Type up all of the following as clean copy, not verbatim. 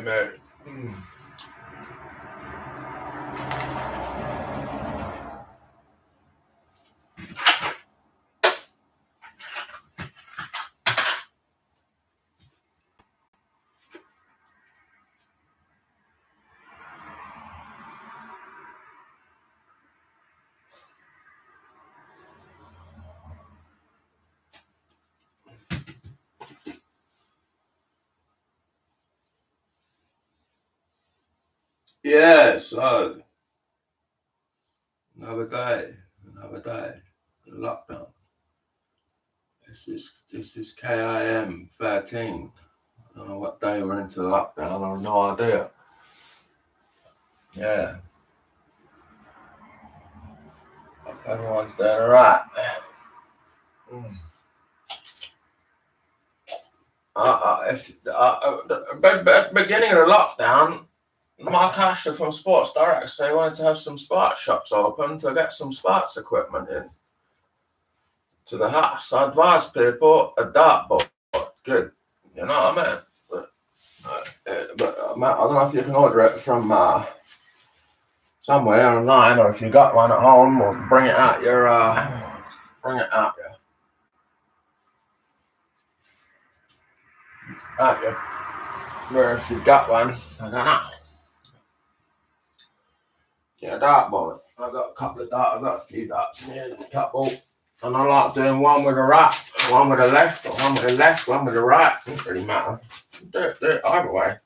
man. Yeah, so another day, lockdown. This is KIM 13. I don't know what day we're into lockdown. I have no idea. Yeah. Everyone's doing all right. Beginning of the lockdown, Mark Asher from Sports Direct said he wanted to have some sports shops open to get some sports equipment in to the house. I advise people a dartboard. Good. You know what I mean? But I don't know if you can order it from somewhere online, or if you got one at home, or bring it out your where if you've got one, I don't know. Yeah, dartboard. I've got a few darts in here, a couple. And I like doing one with a right, one with a left, or one with a left, one with a right. Doesn't really matter. Do it either way.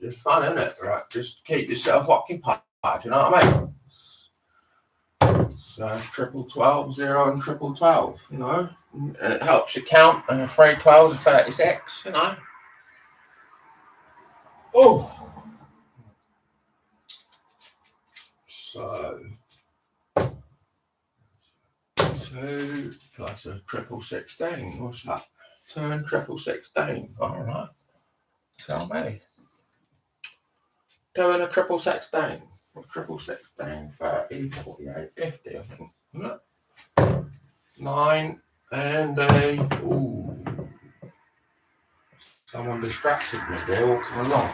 It's fun, isn't it? Right? Just keep yourself occupied, you know what I mean? So 12, 0 and 12, you know? And it helps you count, and 3 12s are 36, you know? Oh! So 2 plus a 16. What's that? 2 and 16. All right. Tell me. 2 and a 16. 16, 30, 48, 50, I think. 9 and a. Ooh. Someone distracted me there walking along.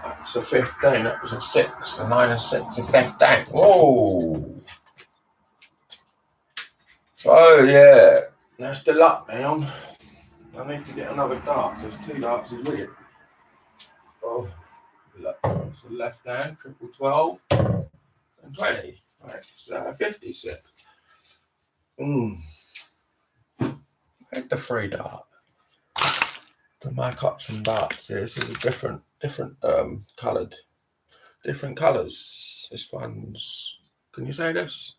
That's a 15. That was a 6. A 9 and 6 is 15. Whoa. So, yeah. That's the lockdown. I need to get another dart. There's 2 darts is weird. Oh. So left hand, 12, and 20. Right, so 56. Take the 3 dart. To mark up some darts here. This is a different coloured. Different colours. This one's, can you say this?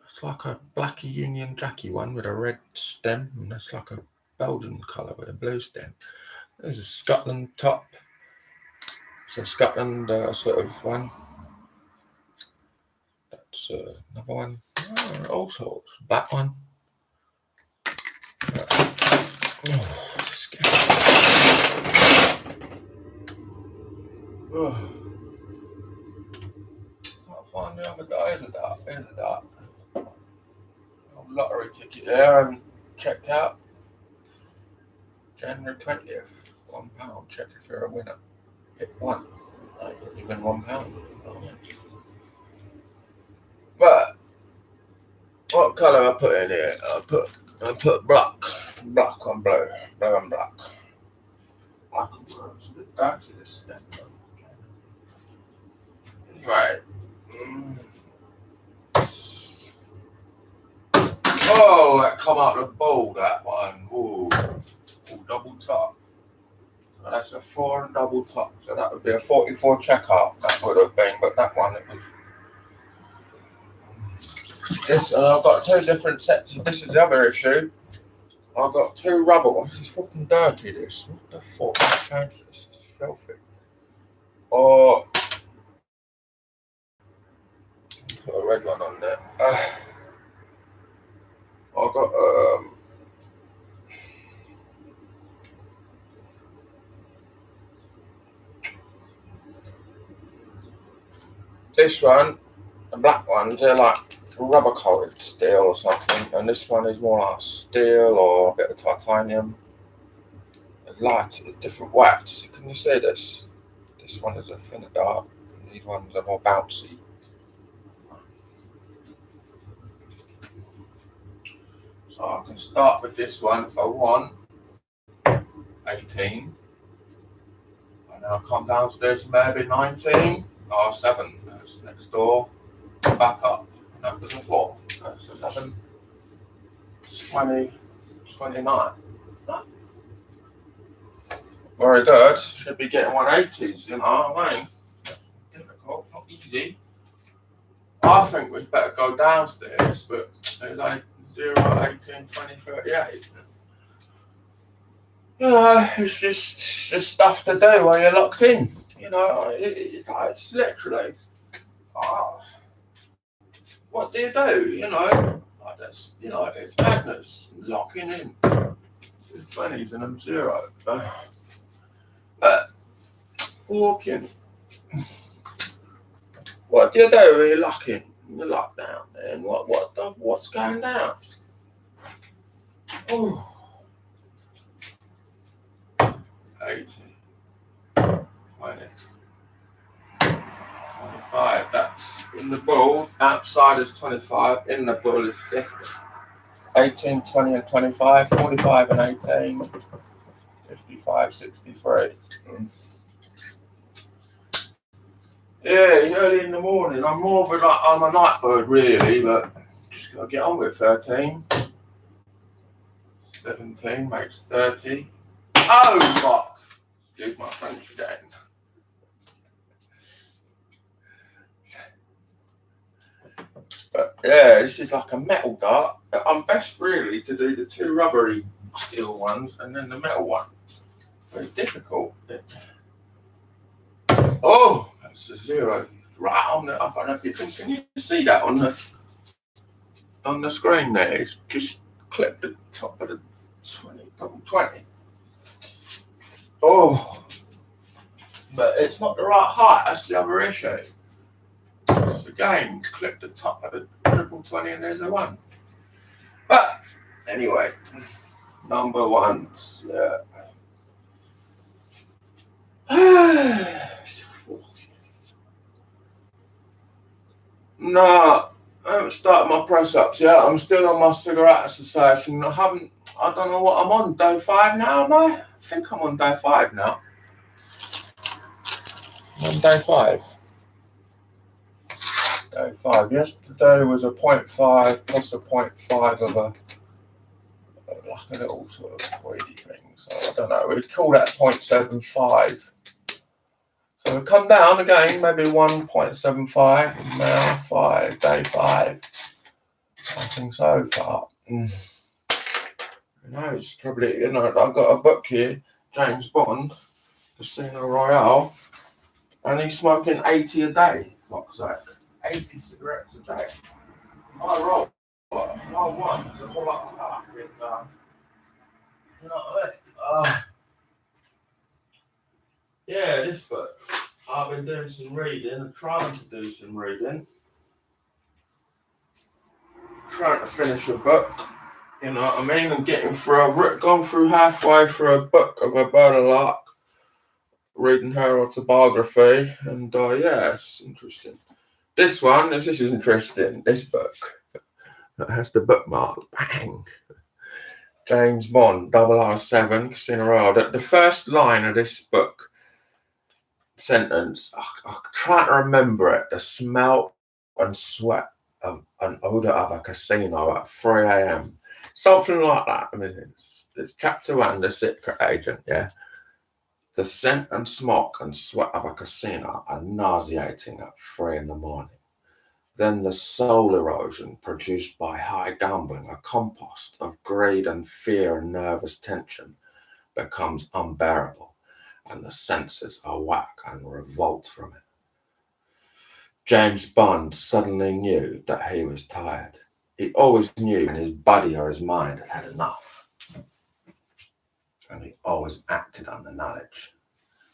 It's like a Blackie Union Jackie one with a red stem, and that's like a Belgian colour with a blue stem. There's a Scotland top. It's a Scotland sort of one. That's another one. All sorts. Black one. Can't find the other day. Here's a dart. Lottery ticket there, and checked out. January 20th. £1. Check if you're a winner. Pick one. You win £1. But what colour I put in here? I put black on blue and black. Black and blue. It's a bit dark to this step. Right. Oh, that come out the bowl, that one. Ooh, double top. So that's a 4 and double top. So that would be a 44 checkout. That would have been, but that one, it was. This, I've got 2 different sets. This is the other issue. I've got 2 rubber ones. This is fucking dirty, this. What the fuck? Change this. It's filthy. Or put a red one on there. I've got this one, the black ones, they're like rubber coated steel or something, and this one is more like steel or a bit of titanium. light, different wax. Can you see this? This one is a thinner dart, and these ones are more bouncy. So I can start with this one if I want, 18. And I'll come downstairs maybe 19 or 7. That's next door. Back up, and up to the 4. That's 11, 20, 29. Very good. Should be getting 180s, you know what I mean? Difficult, not easy. I think we'd better go downstairs, but there's like 0, 18, 20, 38. You know, it's just stuff to do while you're locked in. You know, it's literally, what do you do? You know, that's, you know, it's madness, locking in. 20s and I'm 0. But walking, what do you do when you're locking? You're locked down, and what's going down? Oh. 18, 20, 25. That's in the bull. Outside is 25. In the bull is 50. 18, 20, and 25. 45 and 18. 55, 63. Yeah, it's early in the morning. I'm more of I'm a night bird really, but just gotta get on with 13. 17 makes 30. Oh fuck! Excuse my French again. But yeah, this is like a metal dart. I'm best really to do the 2 rubbery steel ones and then the metal one. Very difficult. Oh, that's a 0 right on the. I don't know if you can you see that on the screen there? It's just clipped the top of the 20. Oh, but it's not the right height. That's the other issue. It's again clip the top of the 20 and there's a 1. But anyway, number 1s. Yeah. No, I haven't started my press ups yet. I'm still on my cigarette association. I don't know what I'm on. Day 5 now, am I? I think I'm on day 5 now. I'm on day 5. Day 5. Yesterday was a 0.5 plus a 0.5 of like a little sort of weedy thing. So I don't know. We'd call that 0.75. So we come down again, maybe 1.75. Now 5, day 5. Nothing so far. You know, it's probably, you know, I've got a book here, James Bond, Casino Royale, and he's smoking 80 a day. What's that? 80 cigarettes a day. I roll. I want to pull up half it. You know what I mean? Yeah, this book. I've been doing some reading and trying to do some reading. Trying to finish a book. You know what I mean? I'm gone through halfway through a book of Roberta Lark, reading her autobiography, and yeah, it's interesting. This is interesting. This book that has the bookmark. Bang. James Bond, 007, Casino Royale. The first line of this book sentence, I'm trying to remember it. The smell and sweat of an odour of a casino at 3 a.m. Something like that. I mean, it's chapter 1, The Secret Agent, yeah. The scent and smoke and sweat of a casino are nauseating at 3 in the morning. Then the soul erosion produced by high gambling, a compost of greed and fear and nervous tension, becomes unbearable, and the senses awake and revolt from it. James Bond suddenly knew that he was tired. He always knew when his body or his mind had had enough, and he always acted on the knowledge.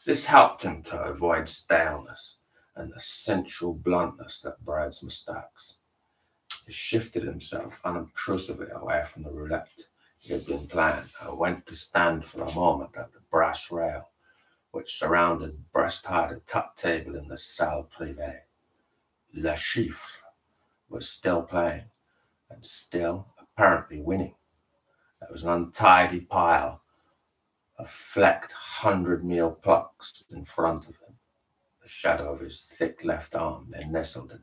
This helped him to avoid staleness and the sensual bluntness that breeds mistakes. He shifted himself unobtrusively away from the roulette he had been playing and went to stand for a moment at the brass rail, which surrounded breast-high a top table in the salle privée. Le Chiffre was still playing, and still apparently winning. There was an untidy pile of flecked 100-meal plucks in front of him. The shadow of his thick left arm there nestled a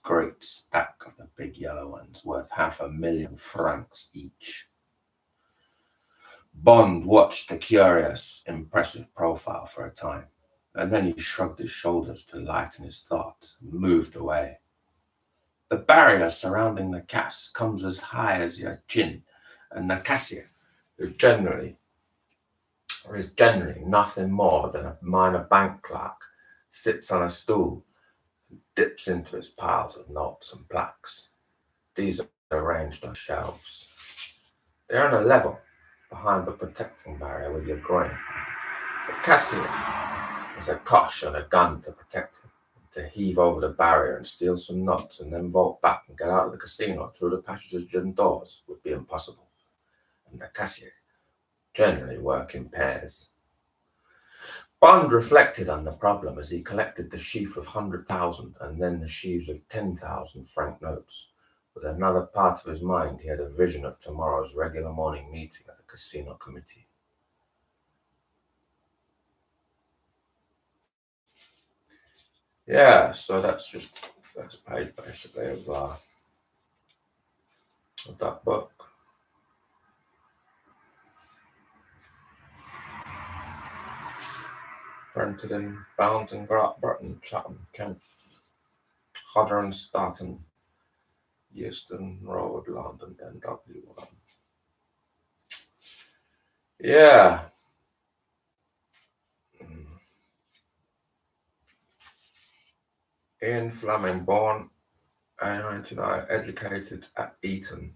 great stack of the big yellow ones, worth 500,000 francs each. Bond watched the curious, impressive profile for a time, and then he shrugged his shoulders to lighten his thoughts and moved away. The barrier surrounding the caste comes as high as your chin, and the cashier, who is generally nothing more than a minor bank clerk, sits on a stool and dips into his piles of notes and plaques. These are arranged on shelves. They are on a level behind the protecting barrier with your groin. The cashier has a cosh and a gun to protect him. To heave over the barrier and steal some notes and then vault back and get out of the casino through the passages and doors would be impossible. And the cashier generally work in pairs. Bond reflected on the problem as he collected the sheaf of 100,000 and then the sheaves of 10,000 franc notes. With another part of his mind, he had a vision of tomorrow's regular morning meeting at the casino committee. Yeah, so that's just the first page basically of that book. Printed and bound in Great Britain, Chatham, Kent, Hodder and Staten, Euston Road, London, NW1. Yeah. Ian Fleming, born in 1999, educated at Eton.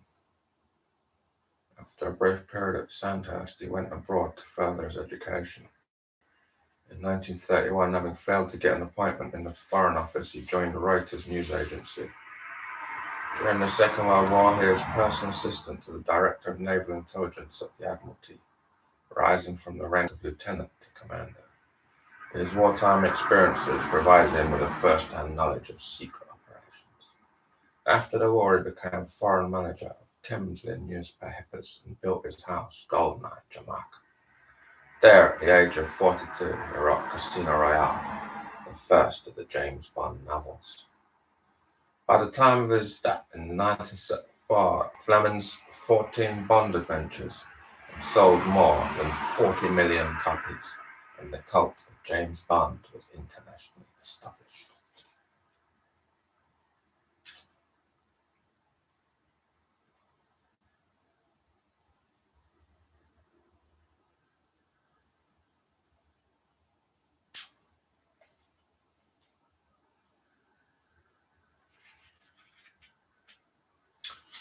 After a brief period at Sandhurst, he went abroad to further his education. In 1931, having failed to get an appointment in the Foreign Office, he joined Reuters news agency. During the Second World War, he was personal assistant to the Director of Naval Intelligence at the Admiralty, rising from the rank of lieutenant to commander. His wartime experiences provided him with a first-hand knowledge of secret operations. After the war, he became foreign manager of Kemsley newspapers and built his house, Goldeneye, Jamaica. There, at the age of 42, he wrote Casino Royale, the first of the James Bond novels. By the time of his death in 1974, Fleming's 14 Bond adventures had sold more than 40 million copies, and the cult of James Bond was internationally established.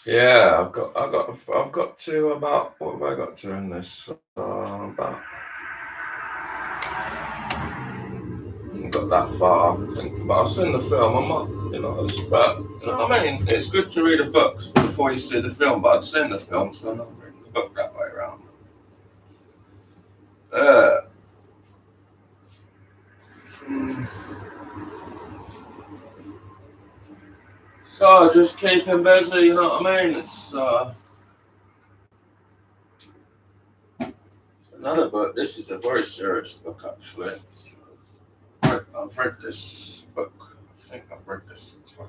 Yeah, I've got to about, what have I got to in this? About, I got that far, I think, but I've seen the film. I'm not, but you know what I mean. It's good to read the books before you see the film, but I've seen the film, so I'm not reading the book that way around. So just keep him busy, you know what I mean? It's another book. This is a very serious book, actually. I've read this book. I think I've read this twice.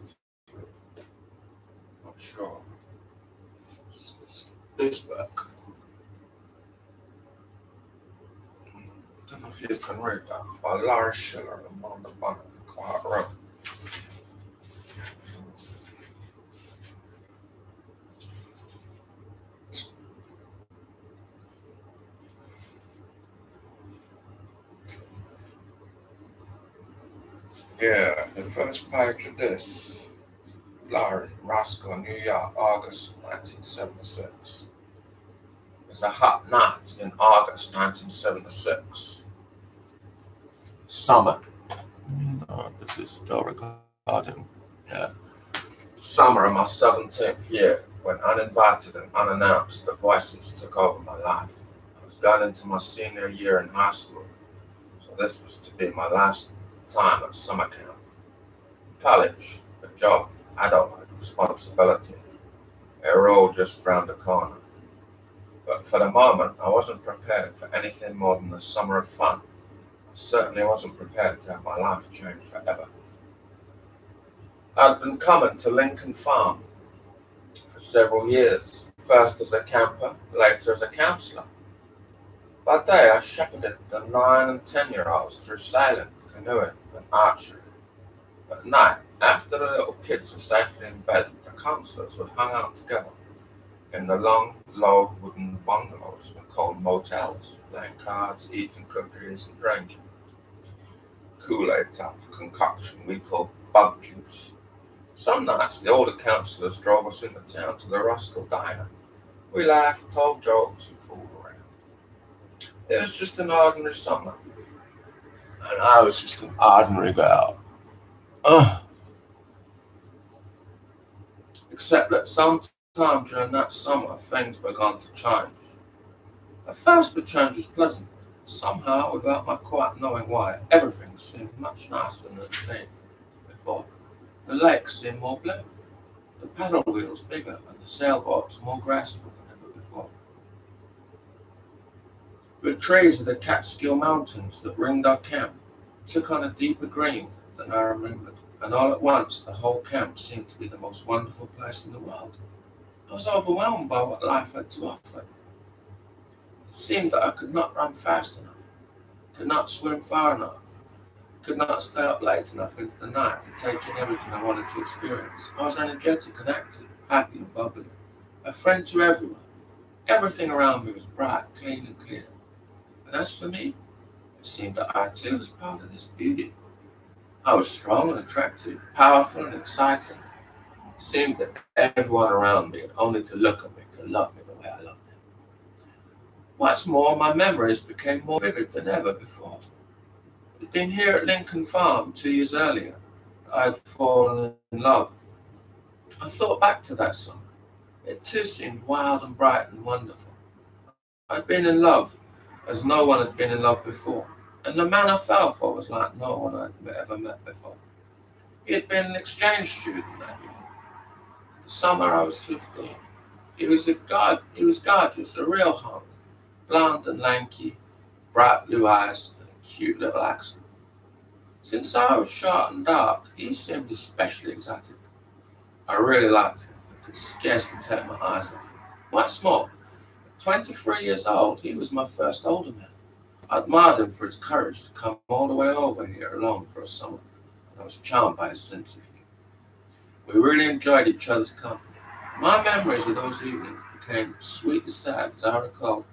Not sure. It's this book. I don't know if you can read that. By Larry Schiller and Amanda Bonner, Quiet Room. Yeah, the first page of this. Larry, Roscoe, New York, August 1976. It was a hot night in August 1976. Summer. This is still recording. Yeah. Summer of my 17th year, when uninvited and unannounced, the voices took over my life. I was going into my senior year in high school, so this was to be my last time at summer camp. College, a job, adult responsibility, they were all just round the corner. But for the moment, I wasn't prepared for anything more than a summer of fun. I certainly wasn't prepared to have my life change forever. I'd been coming to Lincoln Farm for several years, first as a camper, later as a counsellor. By day, I shepherded the 9 and 10-year-olds through sailing, canoeing, and archery. At night, after the little kids were safely in bed, the counsellors would hang out together in the long, low wooden bungalows we called motels, playing cards, eating cookies, and drinking Kool-Aid type of concoction we called bug juice. Some nights, the older counsellors drove us into town to the Roscoe Diner. We laughed, told jokes, and fooled around. It was just an ordinary summer, and I was just an ordinary girl. Except that sometime during that summer, things began to change. At first, the change was pleasant. Somehow, without my quite knowing why, everything seemed much nicer than it had been before. The lake seemed more blue, the paddle wheels bigger, and the sailboats more graceful than ever before. The trees of the Catskill Mountains that ringed our camp took on a deeper green than I remembered, and all at once the whole camp seemed to be the most wonderful place in the world. I was overwhelmed by what life had to offer. It seemed that I could not run fast enough, could not swim far enough, could not stay up late enough into the night to take in everything I wanted to experience. I was energetic and active, happy and bubbly, a friend to everyone. Everything around me was bright, clean and clear. And as for me, it seemed that I too was part of this beauty. I was strong and attractive, powerful and exciting. It seemed that everyone around me had only to look at me to love me the way I loved them. What's more, my memories became more vivid than ever before. It had been here at Lincoln Farm 2 years earlier that I had fallen in love. I thought back to that summer. It too seemed wild and bright and wonderful. I'd been in love as no one had been in love before, and the man I fell for was like no one I'd ever met before. He had been an exchange student that year. The summer I was 15. He was gorgeous, a real hunk, blonde and lanky, bright blue eyes, and a cute little accent. Since I was short and dark, he seemed especially exotic. I really liked him, and could scarcely take my eyes off him. What's more, at 23 years old, he was my first older man. I admired him for his courage to come all the way over here alone for a summer, and I was charmed by his sense of humor. We really enjoyed each other's company. My memories of those evenings became sweetly sad as I recalled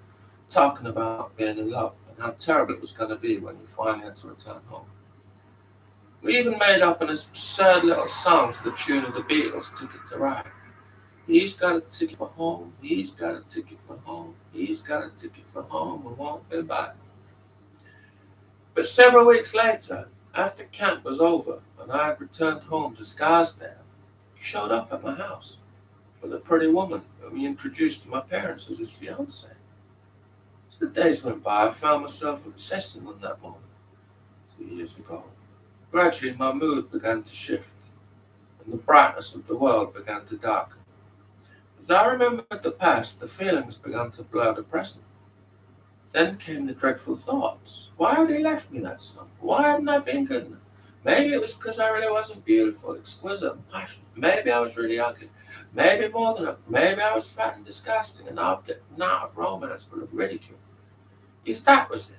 talking about being in love and how terrible it was going to be when we finally had to return home. We even made up an absurd little song to the tune of the Beatles' Ticket to Ride. He's got a ticket for home, he's got a ticket for home, he's got a ticket for home, we won't be back. But several weeks later, after camp was over and I had returned home to Scarsdale, he showed up at my house with a pretty woman whom he introduced to my parents as his fiancée. As the days went by, I found myself obsessing on that woman 2 years ago. Gradually, my mood began to shift, and the brightness of the world began to darken. As I remembered the past, the feelings began to blur the present. Then came the dreadful thoughts. Why had he left me that summer? Why hadn't I been good enough? Maybe it was because I really wasn't beautiful, exquisite, and passionate. Maybe I was really ugly. Maybe more than that. Maybe I was fat and disgusting, an object not of romance but of ridicule. Yes, that was it.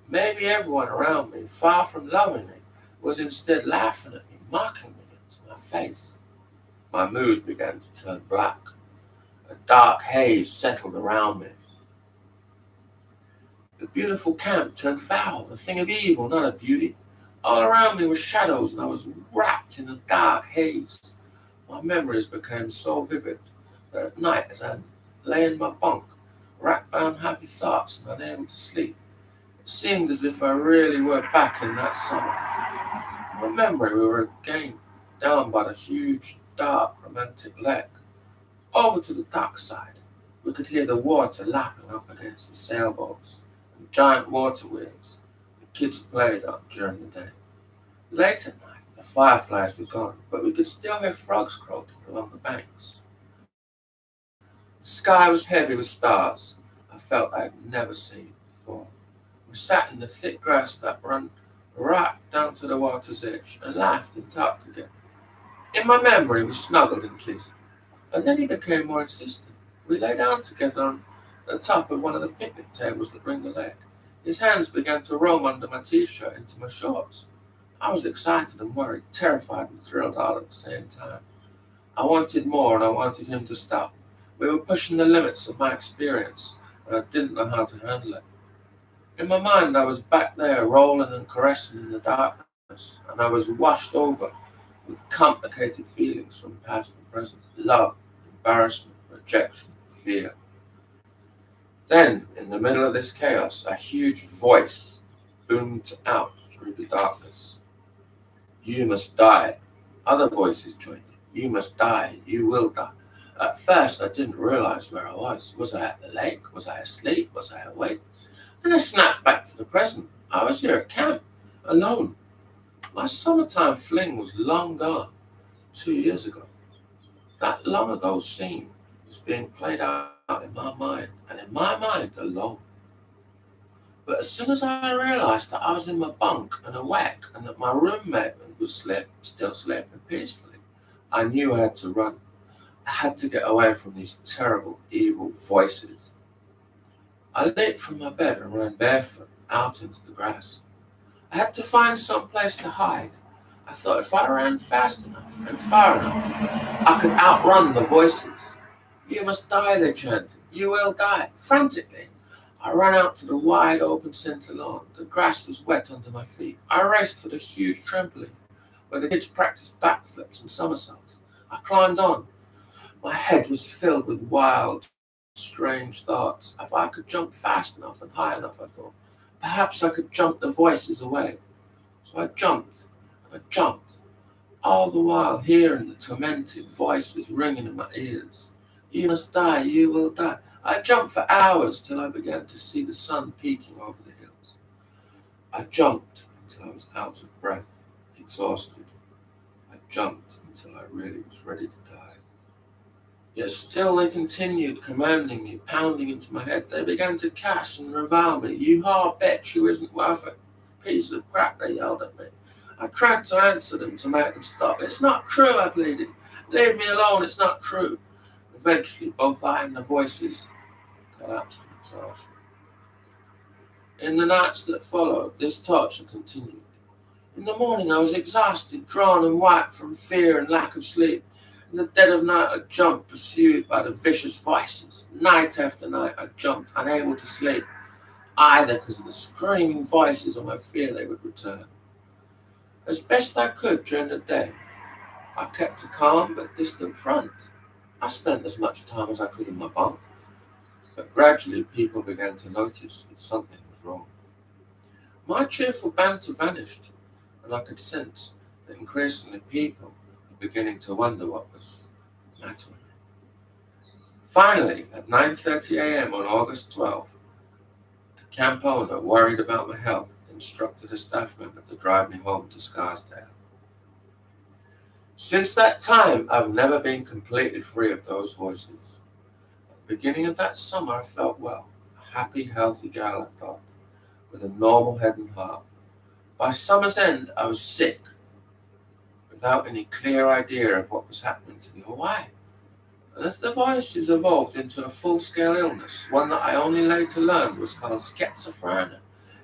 Maybe everyone around me, far from loving me, was instead laughing at me, mocking me into my face. My mood began to turn black. A dark haze settled around me. The beautiful camp turned foul, a thing of evil, not of beauty. All around me were shadows, and I was wrapped in a dark haze. My memories became so vivid that at night, as I lay in my bunk, racked by unhappy thoughts and unable to sleep, it seemed as if I really were back in that summer. In my memory, we were again down by the huge, dark, romantic lake, over to the dark side. We could hear the water lapping up against the sailboats and giant water wheels the kids played on during the day. Late at night, the fireflies were gone, but we could still hear frogs croaking along the banks. The sky was heavy with stars I felt I had never seen before. We sat in the thick grass that ran right down to the water's edge and laughed and talked together. In my memory, we snuggled and kissed, and then he became more insistent. We lay down together on the top of one of the picnic tables that ring the lake. His hands began to roam under my t-shirt into my shorts. I was excited and worried, terrified and thrilled all at the same time. I wanted more and I wanted him to stop. We were pushing the limits of my experience, and I didn't know how to handle it. In my mind, I was back there, rolling and caressing in the darkness, and I was washed over with complicated feelings from past and present: love, embarrassment, rejection, fear. Then, in the middle of this chaos, a huge voice boomed out through the darkness. You must die. Other voices joined in. You must die. You will die. At first, I didn't realize where I was. Was I at the lake? Was I asleep? Was I awake? Then I snapped back to the present. I was here at camp, alone. My summertime fling was long gone, 2 years ago. That long ago scene was being played out in my mind, and in my mind alone. But as soon as I realized that I was in my bunk and awake, and that my roommate was still sleeping peacefully, I knew I had to run. I had to get away from these terrible, evil voices. I leaped from my bed and ran barefoot out into the grass. I had to find some place to hide. I thought if I ran fast enough and far enough, I could outrun the voices. You must die, they chanted. You will die. Frantically, I ran out to the wide open center lawn. The grass was wet under my feet. I raced for the huge trampoline where the kids practiced backflips and somersaults. I climbed on. My head was filled with wild, strange thoughts. If I could jump fast enough and high enough, I thought, perhaps I could jump the voices away. So I jumped and I jumped, all the while hearing the tormented voices ringing in my ears. You must die, you will die. I jumped for hours till I began to see the sun peeking over the hills. I jumped until I was out of breath, exhausted. I jumped until I really was ready to die. Yet still they continued commanding me, pounding into my head. They began to curse and revile me. You hard bitch who isn't worth a piece of crap, they yelled at me. I tried to answer them to make them stop. It's not true, I pleaded. Leave me alone, it's not true. Eventually, both I and the voices collapsed from exhaustion. In the nights that followed, this torture continued. In the morning, I was exhausted, drawn and white from fear and lack of sleep. In the dead of night, I jumped, pursued by the vicious voices. Night after night, I jumped, unable to sleep, either because of the screaming voices or my fear they would return. As best I could during the day, I kept a calm but distant front. I spent as much time as I could in my bunk, but gradually people began to notice that something was wrong. My cheerful banter vanished, and I could sense that increasingly people were beginning to wonder what was the matter with me. Finally, at 9:30 a.m. on August 12th, the camp owner, worried about my health, instructed a staff member to drive me home to Scarsdale. Since that time, I've never been completely free of those voices. At the beginning of that summer, I felt well, a happy, healthy girl, I thought, with a normal head and heart. By summer's end, I was sick, without any clear idea of what was happening to me or why. And as the voices evolved into a full-scale illness, one that I only later learned was called schizophrenia,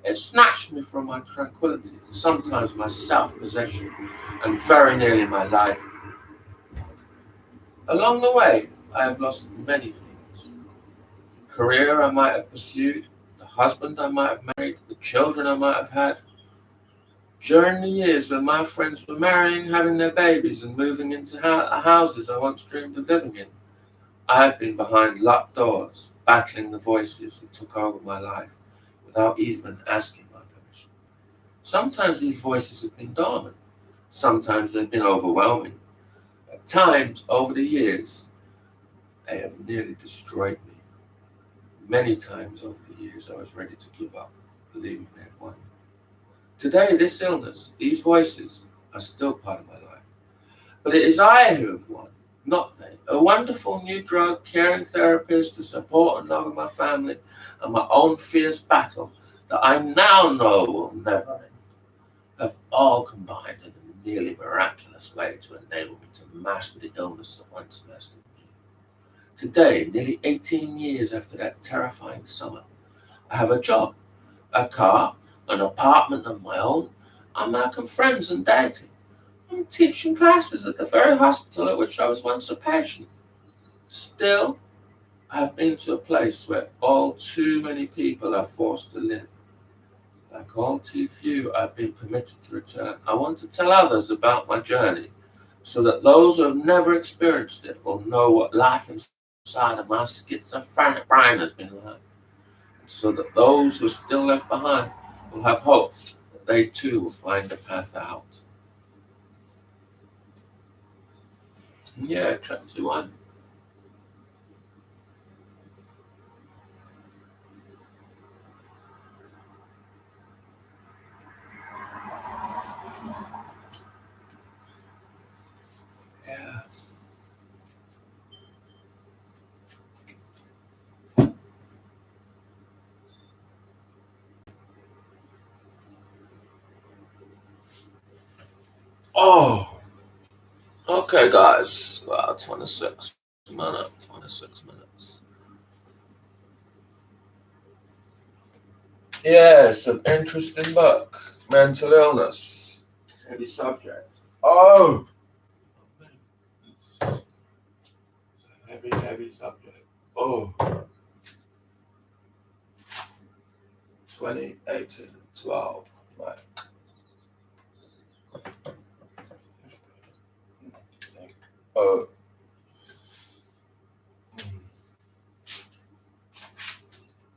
it snatched me from my tranquility, sometimes my self-possession, and very nearly my life. Along the way, I have lost many things. The career I might have pursued, the husband I might have married, the children I might have had. During the years when my friends were marrying, having their babies, and moving into houses I once dreamed of living in, I have been behind locked doors, battling the voices that took over my life without even asking my permission. Sometimes these voices have been dormant. Sometimes they've been overwhelming. At times, over the years, they have nearly destroyed me. Many times over the years, I was ready to give up, believing they had won. Today, this illness, these voices, are still part of my life. But it is I who have won, not they. A wonderful new drug, caring therapist, the support and love of my family, and my own fierce battle that I now know will never end, have all combined in a nearly miraculous way to enable me to master the illness that once mastered me. Today, nearly 18 years after that terrifying summer, I have a job, a car, an apartment of my own. I'm making friends and dating. I'm teaching classes at the very hospital at which I was once a patient. Still, I have been to a place where all too many people are forced to live. Like all too few, I've been permitted to return. I want to tell others about my journey so that those who have never experienced it will know what life inside of my schizophrenic brain has been like. So that those who are still left behind will have hope that they too will find a path out. Yeah, chapter 1. Yeah. Oh, okay, guys. Wow, 26 minutes. 26 minutes. Yeah, it's an interesting book. Mental illness. Heavy subject. Oh, it's a heavy, heavy subject. Oh, 2018, 12. Like, oh.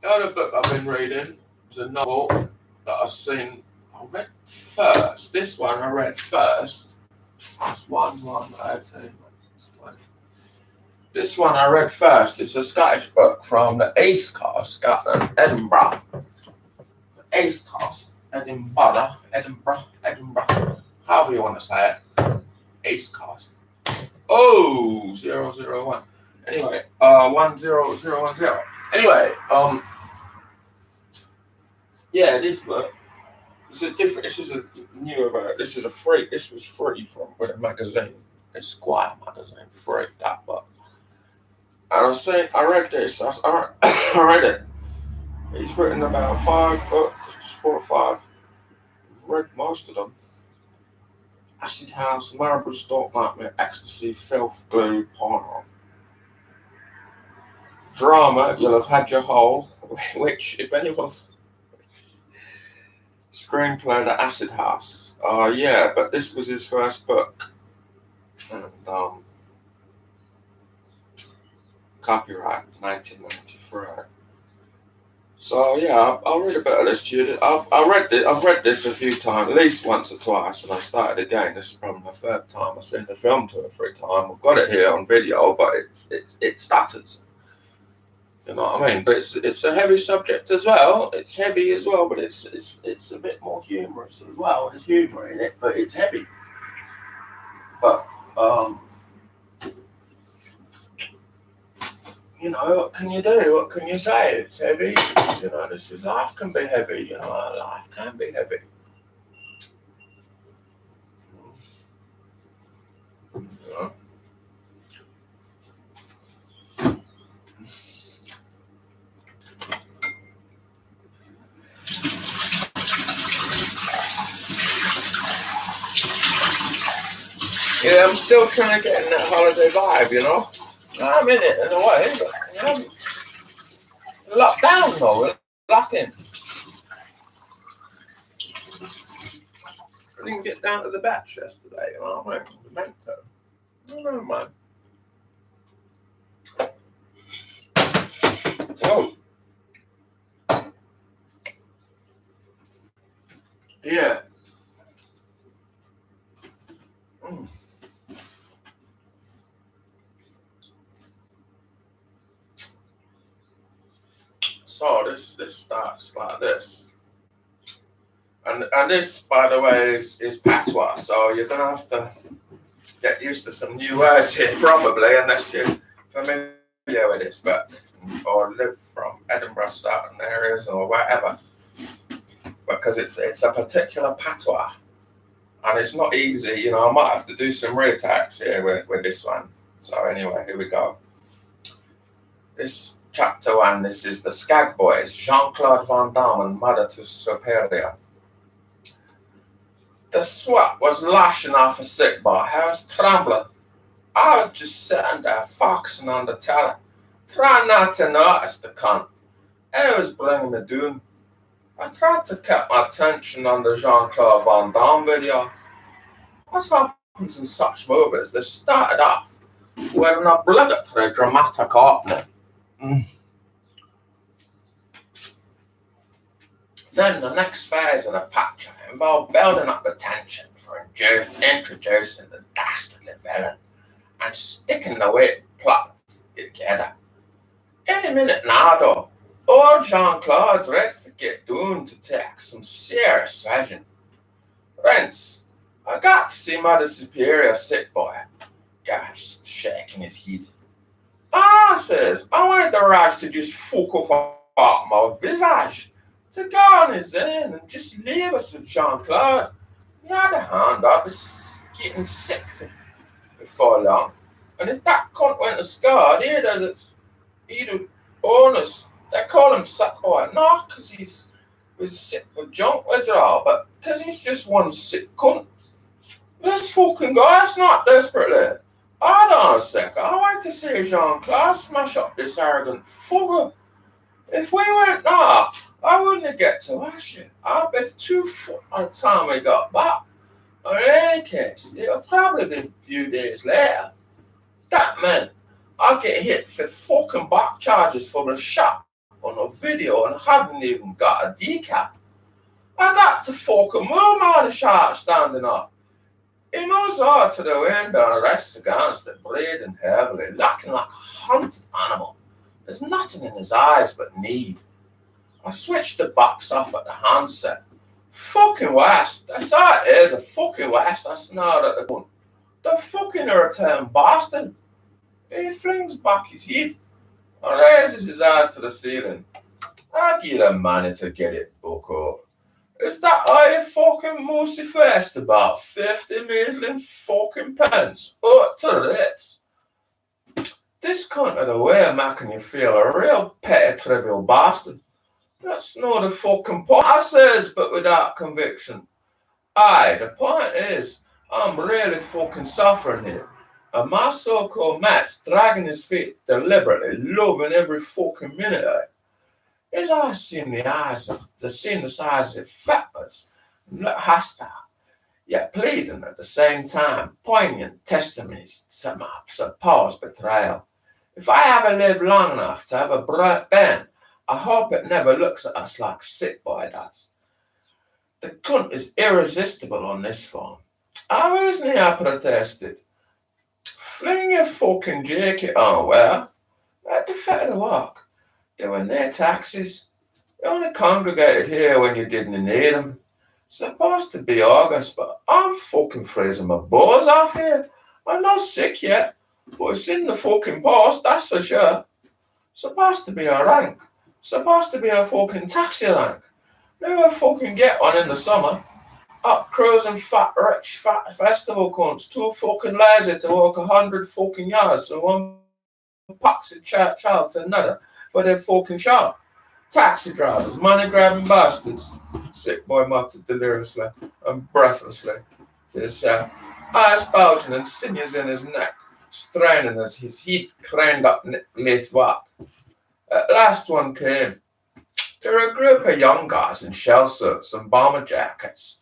The other book I've been reading is a novel that I read first. This one I read first. It's 1, 1, 18. This one I read first. It's a Scottish book from the East Coast, Scotland, Edinburgh. The East Coast, Edinburgh. However you want to say it. East Coast. Oh, 001. Anyway, 10010. Anyway, yeah, this book. It's a different. This is a newer. This is a free. This was free from with a magazine, Esquire magazine, free that book. And I read this. I read it. He's written about 5 books, 4 or 5. Read most of them. Acid House, Marble Stalk Nightmare, Ecstasy, Filth, Glue, Porno. Drama, you'll have had your whole, which, if anyone. Screenplay, The Acid House. Yeah, but this was his first book. And, copyright 1993. So yeah, I'll read a bit of this to you. I've read this a few times, at least once or twice, and I started again. This is probably my 3rd time. I've seen the film 2 or 3 times. I've got it here on video, but it stutters. You know what I mean? But it's a heavy subject as well. It's heavy as well, but it's a bit more humorous as well. There's humor in it, but it's heavy. But you know, what can you do? What can you say? It's heavy. You know, life can be heavy. You know, life can be heavy. You know? Yeah, I'm still trying to get in that holiday vibe. You know, I'm in it in a way, but you know, locked down though. We're locked in. I didn't get down to the batch yesterday. You know what I mean? I meant to. I don't know, man. Oh, yeah. Mm. So this starts like this. And this, by the way, is patois. So you're gonna have to get used to some new words here, probably, unless you're familiar with this, but or live from Edinburgh, certain areas, or wherever, because it's a particular patois, and it's not easy. You know, I might have to do some retakes here with this one. So anyway, here we go. This chapter 1. This is the Skag Boys, Jean-Claude Van Damme and Mother to Superior. The sweat was lashing off a sick boy. I was trembling. I was just sitting there foxing on the telly, trying not to notice the cunt. It was bringing me down. I tried to keep my attention on the Jean-Claude Van Damme video. What happens in such movies? They started off with an obligatory dramatic opening. Then the next phase of the picture involved building up the tension for introducing the dastardly villain and sticking the weight plot together. Any minute now, though, old Jean-Claude's ready to get down to take some serious vision. Rents, I got to see Mother Superior sick boy, gasped, shaking his head. Says, I wanted the Raj to just fuck off my visage, to go on his own and just leave us with Jean-Claude. On the other hand, I was getting sick before long, and if that cunt went to Scott, he'd own us. They call him sick boy, not because he's sick with junk withdrawal, but because he's just one sick cunt. This fucking guy's not desperately. I don't sick. I want to see Jean-Claude smash up this arrogant fucker. If we went now, I wouldn't get to wash it. I'd be 2 foot by the time we got back. In any case, it'll probably be a few days later. That meant I'd get hit for fucking back charges for the shot on a video and hadn't even got a decap. I got to fucking move on the shark standing up. He moves over to the window and rests against it, breathing heavily, looking like a hunted animal. There's nothing in his eyes but need. I switched the box off at the handset. Fucking West. That's all it is, a fucking West. I snarled at the gun. The fucking irritating bastard. He flings back his head and raises his eyes to the ceiling. I give the money to get it, bucko. Is that all you fucking moosey faced about 50 measly fucking pence? Up to this. This cunt had a way of making you feel a real petty, trivial bastard. That's not the fucking point, I says, but without conviction. Aye, the point is, I'm really fucking suffering here. And my so-called mate's dragging his feet deliberately, loving every fucking minute of it. His eyes seem the size of feathers, and look hostile, yet pleading at the same time, poignant testimonies to my supposed betrayal. If I ever live long enough to have a bright band, I hope it never looks at us like sick boy does. The cunt is irresistible on this phone. How isn't he? I protested. Fling your fucking jacket on, well, let the fetter walk. There were no taxis. You only congregated here when you didn't need them. Supposed to be August, but I'm fucking freezing my balls off here. I'm not sick yet, but it's in the fucking post, that's for sure. Supposed to be a rank. Supposed to be a fucking taxi rank. Never fucking get one in the summer. Up cruising fat festival cunts, too fucking lazy to walk 100 fucking yards from one poxy child to another for their fucking shop. Taxi drivers, money-grabbing bastards. Sick boy muttered deliriously and breathlessly to himself, eyes bulging and sinews in his neck, straining as his heat craned up Leith Walk. At last one came. There were a group of young guys in shell suits and bomber jackets.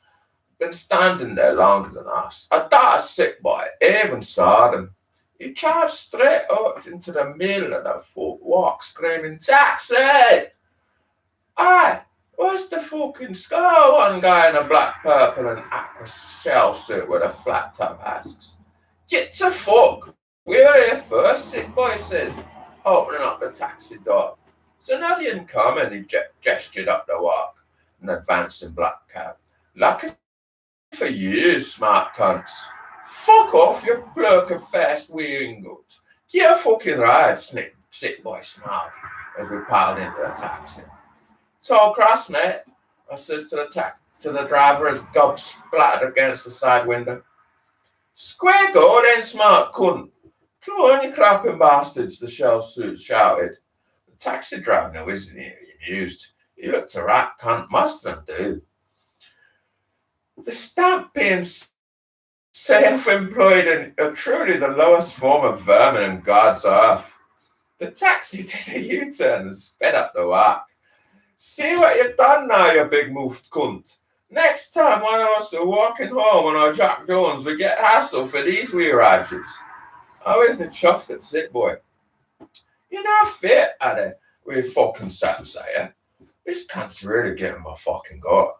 Been standing there longer than us. I thought a sick boy even saw them. He charged straight out into the middle of the walk, screaming, "Taxi!" Aye, what's the fucking score? One guy in a black, purple and aqua shell suit with a flat top asks. Get to fuck! We're here first, sick boy says, opening up the taxi door. So now he didn't come, and he gestured up the walk, an advancing black cab. Lucky for you, smart cunts. Fuck off, you blurker fast wingoes. Get a fucking ride, sick boy smart, as we piled into the taxi. Tall cross, mate, I says to the driver as Dob splattered against the side window. Square go then, smart cunt. Come on, you crapping bastards, the shell suit shouted. The taxi driver, now isn't he amused? He looked a rat cunt, must have do. The stamp being self-employed and truly the lowest form of vermin on God's earth. The taxi did a U-turn and sped up the walk. See what you've done now, you big moofed cunt. Next time one of us are walking home on our Jack Jones, we get hassle for these wee rages. I wasn't chuffed at sick boy. You're not fit at it, we fucking sapsayer. This cunt's really getting my fucking goat.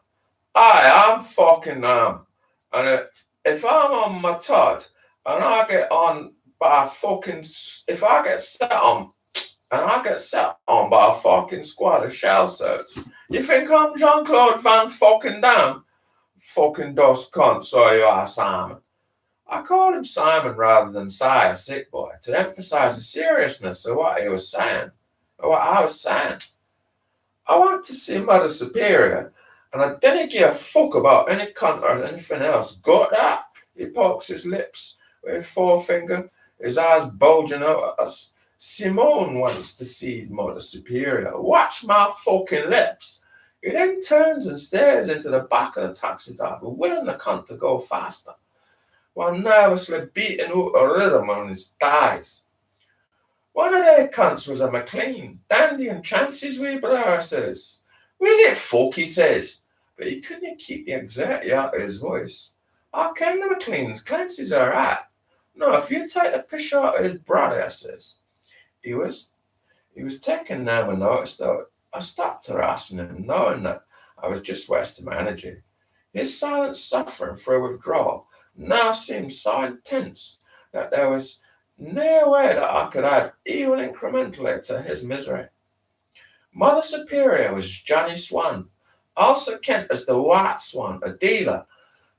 I'm fucking and if I'm on my Todd and I get on by a fucking, if I get set on and I get set on by a fucking squad of shell suits, you think I'm Jean-Claude Van fucking Damme? Fucking dust cunt, so you are, Simon. I called him Simon rather than Sire, sick boy, to emphasize the seriousness of what he was saying, or what I was saying. I want to see Mother Superior, and I didn't give a fuck about any cunt or anything else. Got that? He pokes his lips with his forefinger, his eyes bulging out at us. Simone wants to see Mother Superior. Watch my fucking lips. He then turns and stares into the back of the taxi driver, willing the cunt to go faster, while nervously beating out a rhythm on his thighs. One of their cunts was a McLean, Dandy and Chancy's wee brother, says. Where's it fuck, he says, but he couldn't keep the anxiety out of his voice. I ken the McLeans, Clancy's alright. No, if you take the piss out of his brother, says. He was taking no notice, though. I stopped harassing him, knowing that I was just wasting my energy. His silent suffering through withdrawal now seemed so intense that there was no way that I could add even incrementally to his misery. Mother Superior was Johnny Swan, also kent as the White Swan, a dealer,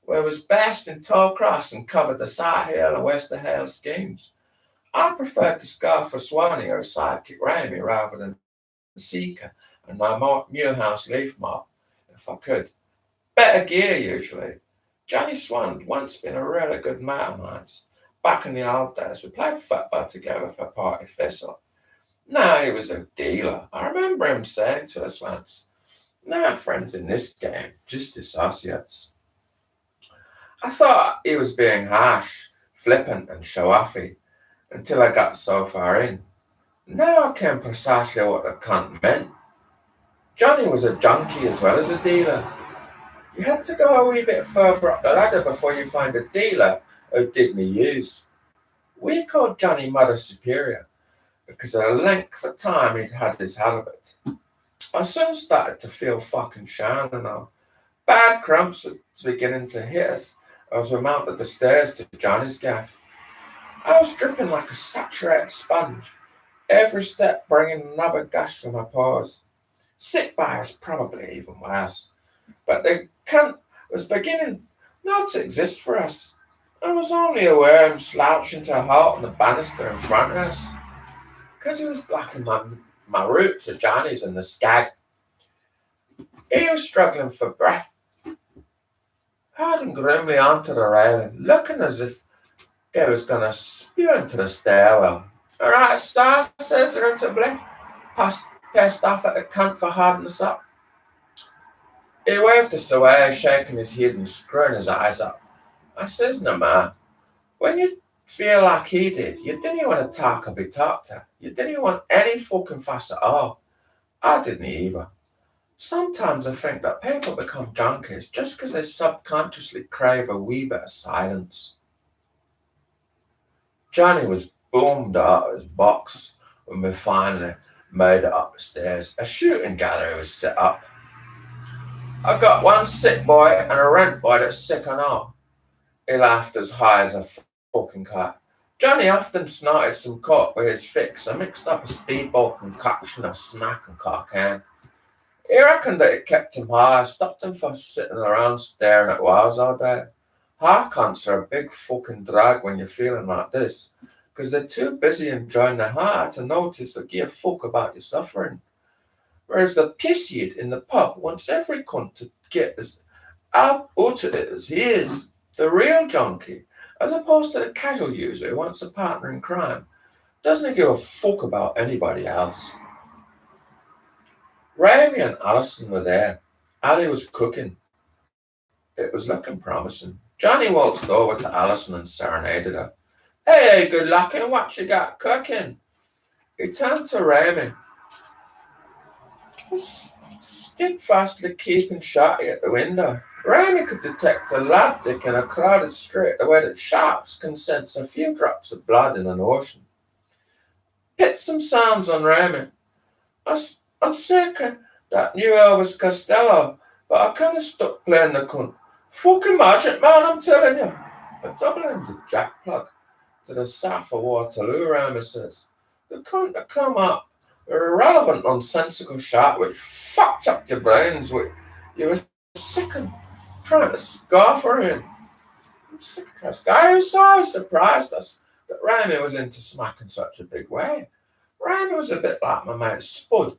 where was based in Tall Cross and covered the South Hill and Wester Hill schemes. I preferred to scarf for Swanee or a sidekick Ramey rather than Seeker and my Muirhouse Leaf Mob, if I could. Better gear, usually. Johnny Swan had once been a really good mate of mine. Back in the old days, we played football together for Party Thistle. Now he was a dealer. I remember him saying to us once, "No friends in this game, just associates." I thought he was being harsh, flippant and show-offy, until I got so far in. Now I came precisely what the cunt meant. Johnny was a junkie as well as a dealer. You had to go a wee bit further up the ladder before you find a dealer who didn't use. We called Johnny Mother Superior because of the length of time he'd had his halibut. I soon started to feel fucking shy now. Bad cramps were beginning to hit us as we mounted the stairs to Johnny's gaff. I was dripping like a saturated sponge, every step bringing another gush from my paws. Sick buyers probably even worse, but the cunt was beginning not to exist for us. I was only aware of him slouching to a halt on the banister in front of us, because he was blocking my route to Johnny's and the Skag. He was struggling for breath, holding grimly onto the railing, looking as if he was going to spew into the stairwell. "All right, sir," says irritably, pissed off at the cunt for holding us up. He waved us away, shaking his head and screwing his eyes up. I says, "No, man, when you feel like he did, you didn't want to talk or be talked to. You didn't want any fucking fuss at all. I didn't either. Sometimes I think that people become junkies just because they subconsciously crave a wee bit of silence." Johnny was boomed out of his box when we finally made it up the stairs. A shooting gallery was set up. I got one sick boy and a rent boy that's sick and all. He laughed as high as a fucking cat. Johnny often snorted some coke with his fix and mixed up a speedball concoction of smack and cocaine. He reckoned that it kept him high, stopped him from sitting around staring at walls all day. High cunts are a big fucking drag when you're feeling like this, because they're too busy enjoying the high to notice or give a fuck about your suffering. Whereas the pisshead in the pub wants every cunt to get as out of it as he is, the real junkie, as opposed to the casual user who wants a partner in crime. Doesn't give a fuck about anybody else. Ramy and Alison were there. Ali was cooking. It was looking promising. Johnny waltzed over to Alison and serenaded her. Hey, good looking, what you got cooking? He turned to Ramy, steadfastly keeping Shotty at the window. Ramy could detect a lad dick in a crowded street the way that sharks can sense a few drops of blood in an ocean. Hit some sounds on Ramy. I'm sick of that new Elvis Costello, but I kind of stuck playing the cunt. Fucking magic, man, I'm telling you. A double-ended jack plug to the south of Waterloo, Ramy says. The cunt that come up, irrelevant, nonsensical shot which fucked up your brains with you were sick of trying to scoff her in. I'm sick of this guy. I was so surprised us that Ramy was into smack in such a big way. Ramy was a bit like my mate Spud.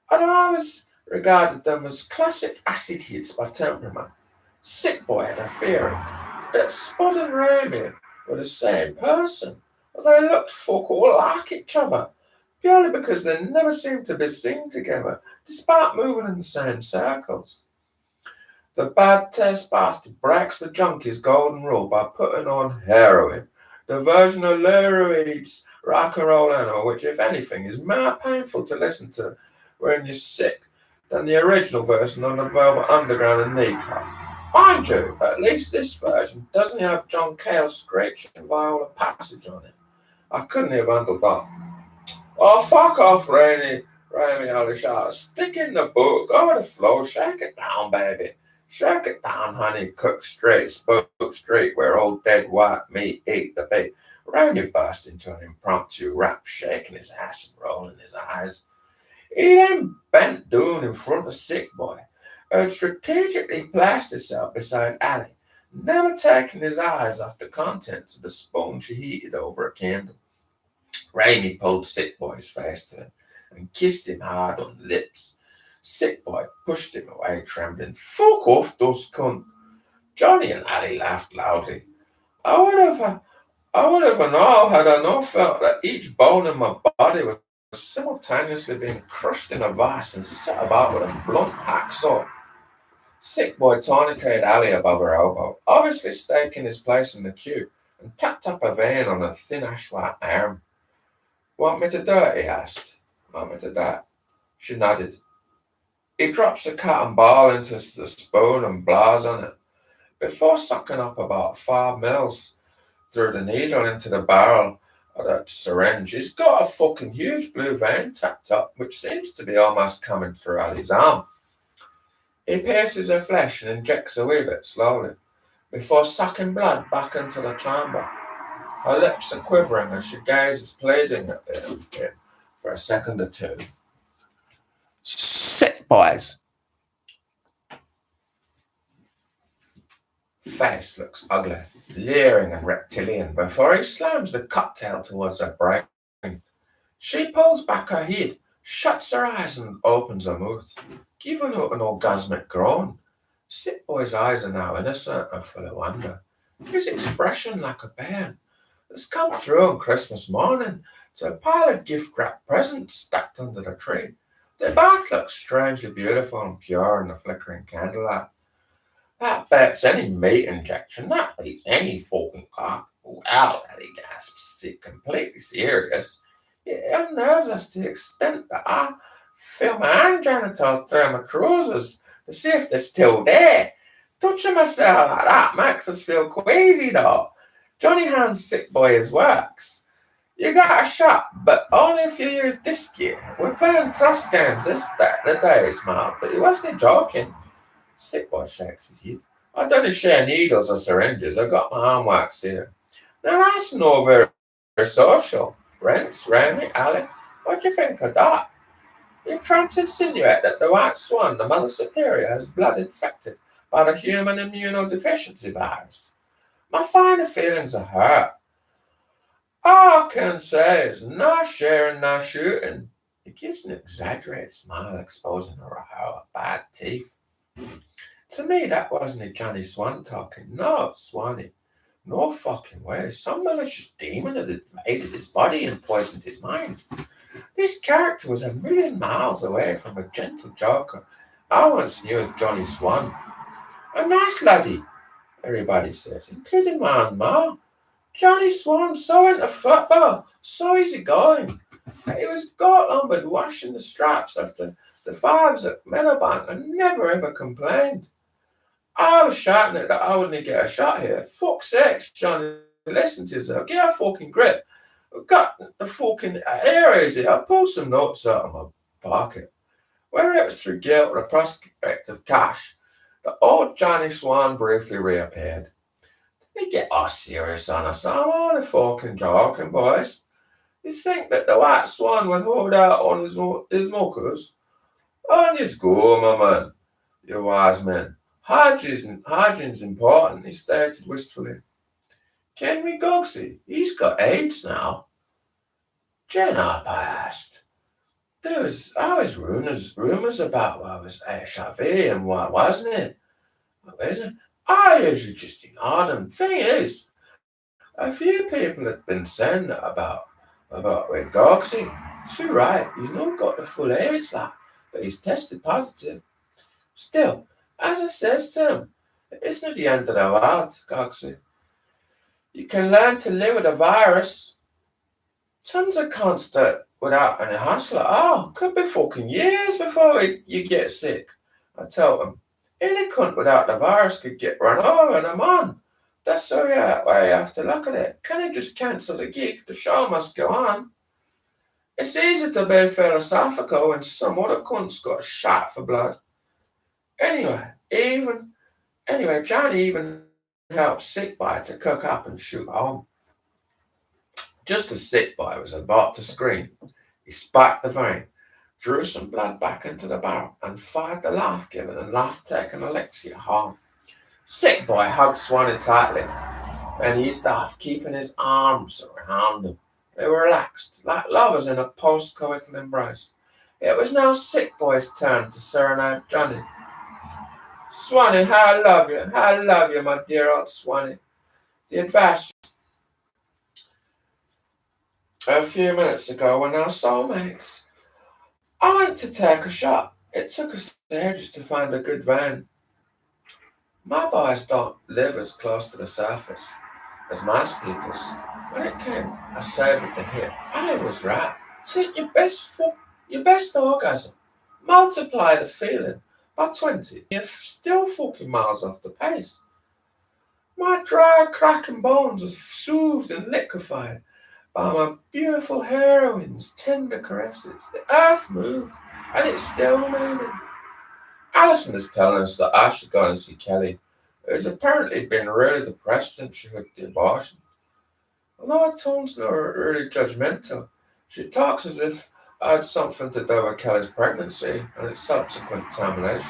I'd always regarded them as classic acid hits by temperament. Sick Boy had a theory that Spud and Ramy were the same person, but they looked fuck all like each other, purely because they never seemed to be seen together, despite moving in the same circles. The bad taste bastard breaks the junkie's golden rule by putting on heroin, the version of Leroy's rock and roll animal, which, if anything, is more painful to listen to when you're sick than the original version on the Velvet Underground and Nico. Mind you, at least this version doesn't have John Cale screeching Viola Passage on it. I couldn't have handled that. Oh, fuck off, Ramy Alishar. Stick in the book, go with the flow, shake it down, baby. Shake it down, honey, cook straight, spoke straight, where old dead white meat eat the bait. Ramy burst into an impromptu rap, shaking his ass and rolling his eyes. He then bent down in front of Sick Boy and strategically placed himself beside Ali, never taking his eyes off the contents of the spoon she heated over a candle. Ramy pulled Sick Boy's face to him and kissed him hard on the lips. Sick Boy pushed him away, trembling. Fuck off, those cunt. Johnny and Ali laughed loudly. I would have known had I not felt that each bone in my body was simultaneously being crushed in a vice and set about with a blunt hacksaw. Sick Boy tourniqueted Ali above her elbow, obviously staking his place in the queue, and tapped up a vein on her thin ash-white arm. Want me to do it? He asked. Want me to do it? She nodded. He drops a cotton ball into the spoon and blows on it, before sucking up about 5 mils through the needle into the barrel of that syringe. He's got a fucking huge blue vein tapped up, which seems to be almost coming through Ali's arm. He pierces her flesh and injects a wee bit slowly, before sucking blood back into the chamber. Her lips are quivering as she gazes pleading at him for a second or two. Sick Boy's face looks ugly, leering and reptilian, before he slams the cocktail towards her brain. She pulls back her head, shuts her eyes and opens her mouth, giving out an orgasmic groan. Sick Boy's eyes are now innocent and full of wonder. His expression like a bairn that's come through on Christmas morning to a pile of gift-wrapped presents stacked under the tree. They both look strangely beautiful and pure in the flickering candlelight. That bets any meat injection. That beats any fucking cock. Wow, Daddy gasps. Is it completely serious? It unnerves us to the extent that I feel my hand genitals through my trousers to see if they're still there. Touching myself like that makes us feel queasy, though. Johnny hands Sick Boy his works. You got a shot, but only if you use this gear. We're playing trust games the days, man, but he wasn't joking. Sick Boy shakes his head. I don't share needles or syringes. I got my arm wax here. Now that's not very social. Rents, Remy, Ali, what do you think of that? You're trying to insinuate that the white swan, the mother superior, has blood infected by the human immunodeficiency virus. My finer feelings are hurt. All I can say is no sharing, no shooting. He gives an exaggerated smile, exposing a row of bad teeth. To me, that wasn't a Johnny Swan talking. No, Swanee. No fucking way. Some malicious demon had invaded his body and poisoned his mind. This character was a million miles away from a gentle joker I once knew as Johnny Swan. A nice laddie, everybody says, including my own ma. Johnny Swan so into football, so easygoing. He was got on with washing the straps after the fives at Meadowbank and never ever complained. I was shouting it that I wouldn't get a shot here. Fuck's sakes, Johnny, listen to yourself. Get a fucking grip. I've got the fucking air easy. I pulled some notes out of my pocket. Whether it was through guilt or the prospect of cash, the old Johnny Swan briefly reappeared. They get all serious on us. I'm only fucking joking, boys. You think that the white swan would hold out on his muckers? On his go, my man, you wise men. Hygiene's important, he stated wistfully. Can we Gogsy? He's got AIDS now. Jen up, I asked. There was always rumours about what was HIV and what wasn't it? What wasn't it? I usually just ignored them. Thing is, a few people have been saying that about with Gogsy. Too right, he's not got the full AIDS like, but he's tested positive. Still, as I says to him, it's not the end of the world, Gogsy. You can learn to live with a virus. Tons of constant without any hassle at all. Could be fucking years before you get sick. I told him, any cunt without the virus could get run over and I'm on. That's the way you have to look at it. Can he just cancel the gig? The show must go on. It's easy to be philosophical when some other cunt's got shot for blood. Anyway, Johnny even helped Sick Boy to cook up and shoot home. Just as Sick Boy was about to scream, he spiked the vein, drew some blood back into the barrel, and fired the life-giving and life-taking elixir home. Sick Boy hugged Swanee tightly, and he eased off, keeping his arms around him. They were relaxed, like lovers in a post-coital embrace. It was now Sick Boy's turn to serenade Johnny. Swanee, how I love you, my dear old Swanee. The advice a few minutes ago when our soulmates. I went to take a shot. It took us ages to find a good van. My boys don't live as close to the surface as most people's. When it came, I savoured the hit, and it was right. Take your best orgasm. Multiply the feeling by 20. You're still fucking miles off the pace. My dry, cracking bones are soothed and liquefied by my beautiful heroine's tender caresses. The earth moved, and it's still moving. Alison is telling us that I should go and see Kelly, who's apparently been really depressed since she had the abortion. Although her tone's not really judgmental, she talks as if I had something to do with Kelly's pregnancy and its subsequent termination.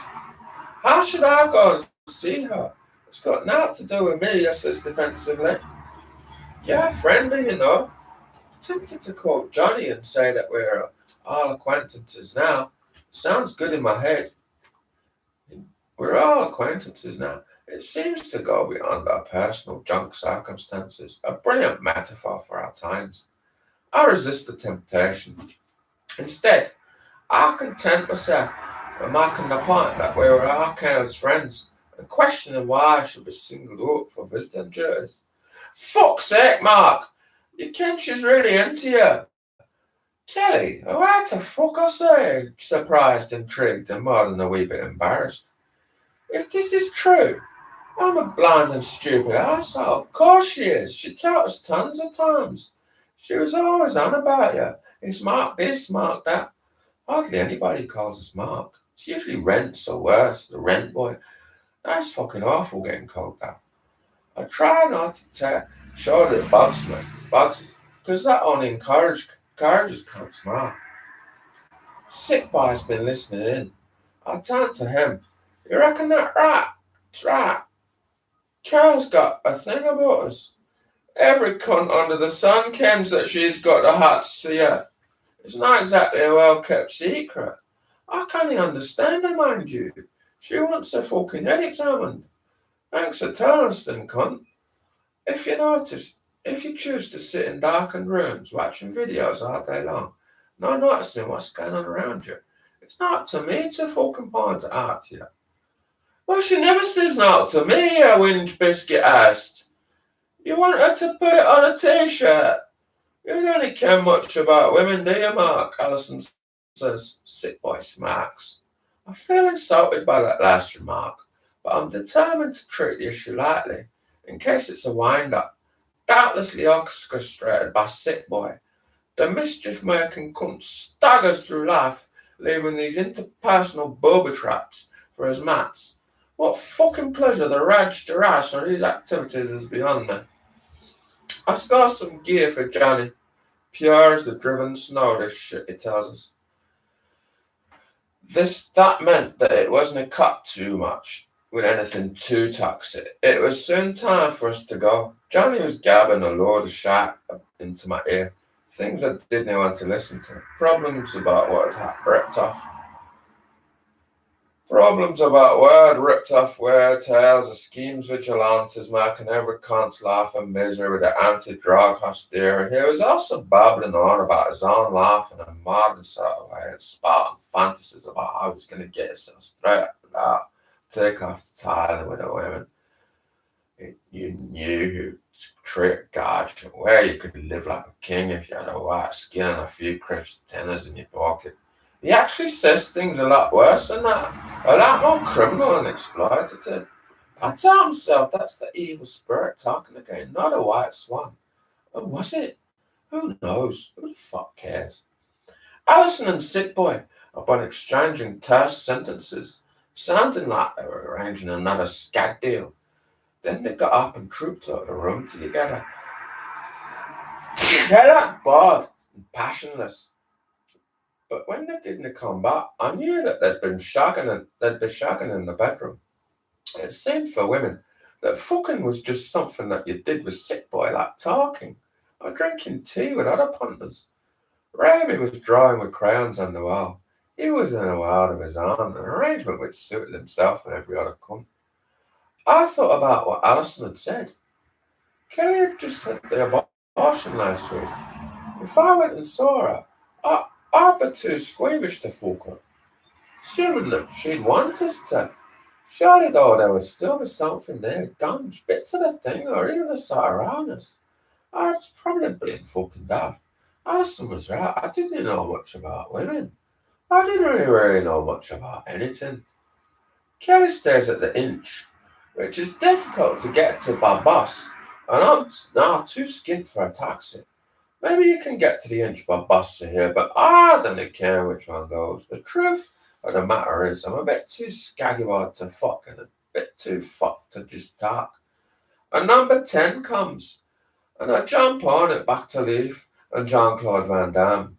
How should I go and see her? It's got nothing to do with me, I says defensively. Yeah, friendly, you know. Tempted to quote Johnny and say that we're all acquaintances now. Sounds good in my head. We're all acquaintances now. It seems to go beyond our personal junk circumstances. A brilliant metaphor for our times. I resist the temptation. Instead, I content myself with making the point that we were all Kenneth's friends and questioning why I should be singled out for visiting duties. Fuck's sake, Mark! You can't she's really into you. Kelly, what the fuck I say? Surprised, intrigued, and more than a wee bit embarrassed. If this is true, I'm a blind and stupid arsehole. Of course she is. She told us tons of times. She was always on about you. It's Mark this, Mark that. Hardly anybody calls us Mark. It's usually Rents or worse, the rent boy. That's fucking awful getting called that. I try not to Surely it bugs me. Bugs because that only encourages can't smile. Sick boy's been listening in. I turned to him. You reckon that right? It's right. Carol's got a thing about us. Every cunt under the sun kens that she's got a hot sphere. It's not exactly a well-kept secret. I can't understand her, mind you. She wants her fucking head examined. Thanks for telling us then, cunt. If you notice, if you choose to sit in darkened rooms watching videos all day long, not noticing what's going on around you, it's not up to me to fucking point it out to you. Well, she never says not to me, a whinge biscuit asked. You want her to put it on a t-shirt? You don't care much about women, do you, Mark? Alison says. Sick boy smacks. I feel insulted by that last remark, but I'm determined to treat the issue lightly, in case it's a wind-up, doubtlessly orchestrated by Sick Boy. The mischief-making cunt staggers through life, leaving these interpersonal booby traps for his mates. What fucking pleasure the rage to rash on these activities is beyond me. I score some gear for Johnny. Pure as the driven snow, this shit, he tells us. That meant that it wasn't cut too much with anything too toxic. It was soon time for us to go. Johnny was gabbing a load of shit into my ear. Things I didn't want to listen to. Problems about what had ripped off. Problems about word ripped off weird tales of schemes vigilantes making every cunt's life a misery with their anti-drug hysteria. He was also babbling on about his own life in a modern sort of way and spouting fantasies about how he was going to get himself straight up and out, take off the Thailand with the women. You knew who to treat a guardian, where you could live like a king if you had a white skin and a few crisp tenors in your pocket. He actually says things a lot worse than that, a lot more criminal and exploitative. I tell myself that's the evil spirit talking again, not a white swan. Or was it? Who knows? Who the fuck cares? Alison and Sick Boy have been exchanging terse sentences, sounding like they were arranging another skag deal. Then they got up and trooped out of the room together. They looked bored and passionless. But when they didn't come back, I knew that they'd been shagging in the bedroom. It seemed for women that fucking was just something that you did with Sick Boy, like talking or drinking tea with other punters. Raby was drawing with crayons on the wall. He was in a world of his own, an arrangement which suited himself and every other cunt. I thought about what Alison had said. Kelly had just had the abortion last week. If I went and saw her, I'd be too squeamish to fuck her. Assuming that she'd want us to. Surely though there would still be something there, guns, bits of the thing, or even a sort of around I'd probably been fucking daft. Alison was right. I didn't know much about women. I didn't really know much about anything. Kelly stays at the Inch, which is difficult to get to by bus, and I'm now too skint for a taxi. Maybe you can get to the Inch by bus to here, but I don't care which one goes. The truth of the matter is, I'm a bit too scaggy-eyed to fuck and a bit too fucked to just talk. And number 10 comes, and I jump on it back to Leaf and Jean-Claude Van Damme.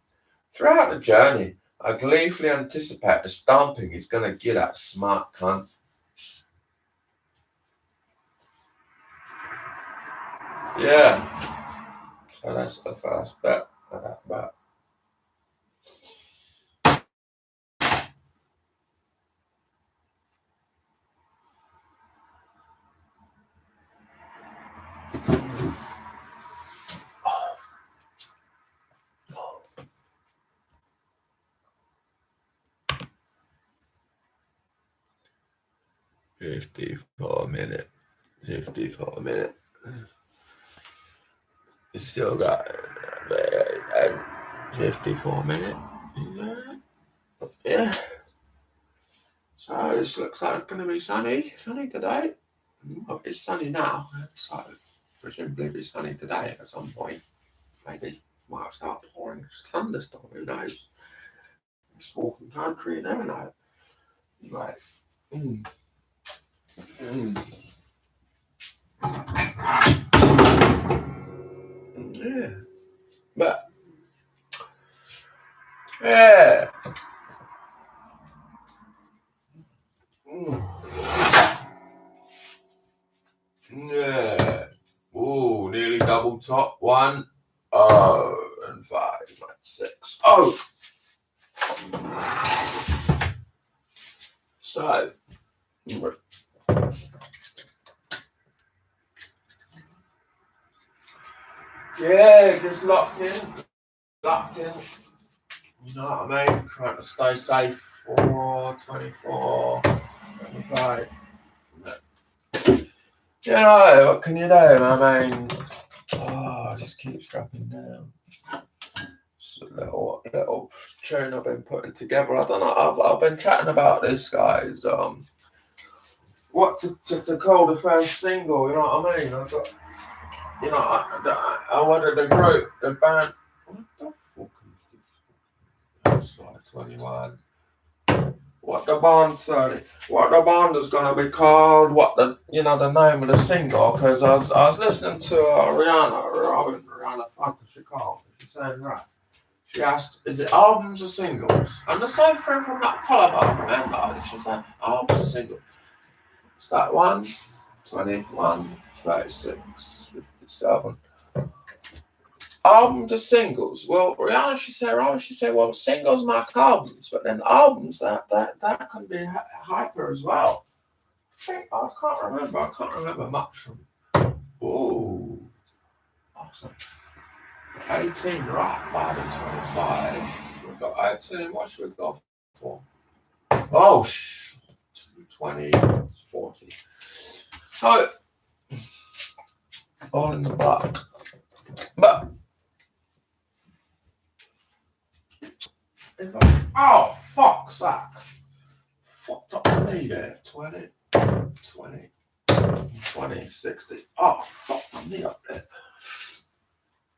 Throughout the journey, I gleefully anticipate the stomping he's going to get that smart cunt. Yeah. So that's the first bit of that bit. $54 minutes. 54 minutes. It's still got 54 minutes. Yeah. So this looks like it's going to be sunny today. Well, it's sunny now, so presumably it'll be sunny today at some point. Maybe might start pouring thunderstorm, who knows? It's walking country, you never know. Right. double top. 1, oh, and 5, 6. Oh! So, yeah, just locked in. You know what I mean? Trying to stay safe for 24, 25. You know, what can you do? I mean, it just keeps dropping down. It's a little tune I've been putting together. I don't know. I've been chatting about this, guys. What to call the first single? You know what I mean? I got, you know, I wanted the group, the band. What the fuck is this? Slide 21. What the band 30? What the band is gonna be called? What the name of the single? Because I was listening to Rihanna fuck she called. She said right. She asked, is it albums or singles? And the same thing from that Talib album, and she said albums or singles. It's that 1, 21, 36, 57. Albums or singles? Well, Rihanna, she said, well, singles mark albums, but then albums that can be hyper as well. I can't remember much from. Oh, awesome. 18, right? By the 25. We've got 18. What should we go for? Oh, 20, 40. So, all in the black. But, oh, fuck's that. Fucked up my knee there. 20, 60. Oh, fuck my knee up there.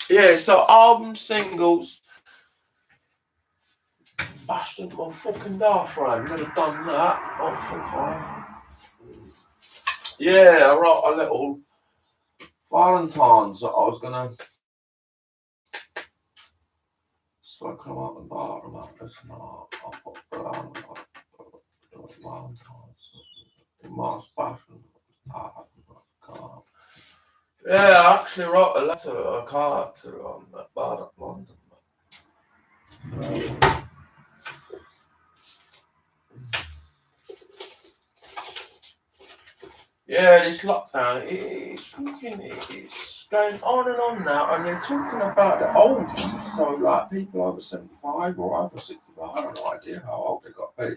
Yeah, so album singles. Bashed into my fucking diaphragm. Never done that. Oh, fuck off. Yeah, I wrote a little Valentine's that I was gonna. So I come up and bottom up. It's not. I'll put Valentine's. In my fashion. Yeah, I actually wrote a card to that bar at London. Yeah, this lockdown, it's going on and on now, and they're talking about the oldies, so like people over 75 or over 65, I have no idea how old they got to be.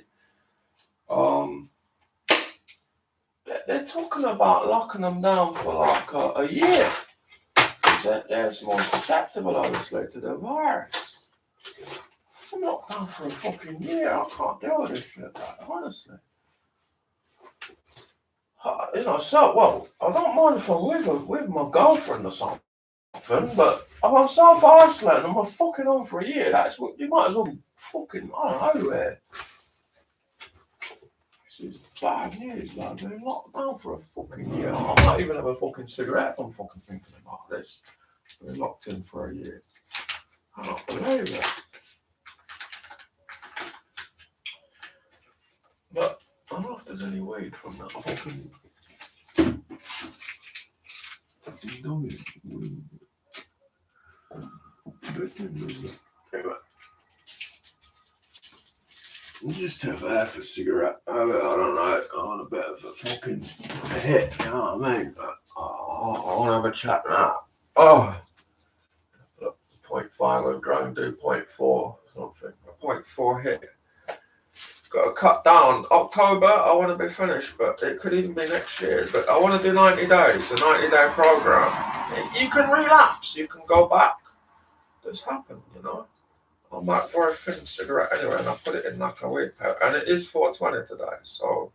They're talking about locking them down for like a year, because they're more susceptible, obviously, to the virus. I'm locked down for a fucking year, I can't deal with this shit, honestly. Well, I don't mind if I'm with my girlfriend or something, but if I'm self-isolating and I'm fucking on for a year, that's what you might as well be fucking, I don't know, this is bad news, man. They're locked down for a fucking year. I might even have a fucking cigarette if I'm fucking thinking about this. They're locked in for a year. I can't believe it. But I don't know if there's any weed from that fucking. Just have half a cigarette. I don't know. I want a bit of a fucking hit, you know what I mean? But I want to have a chat now. 0.5, we're trying to do 0.4 something. A 0.4 hit. Got to cut down. October, I want to be finished, but it could even be next year. But I want to do 90 days, a 90-day program. You can relapse, you can go back. This happened, you know. I might for a thin cigarette anyway, and I put it in like a weed pouch. And it is 420 today, so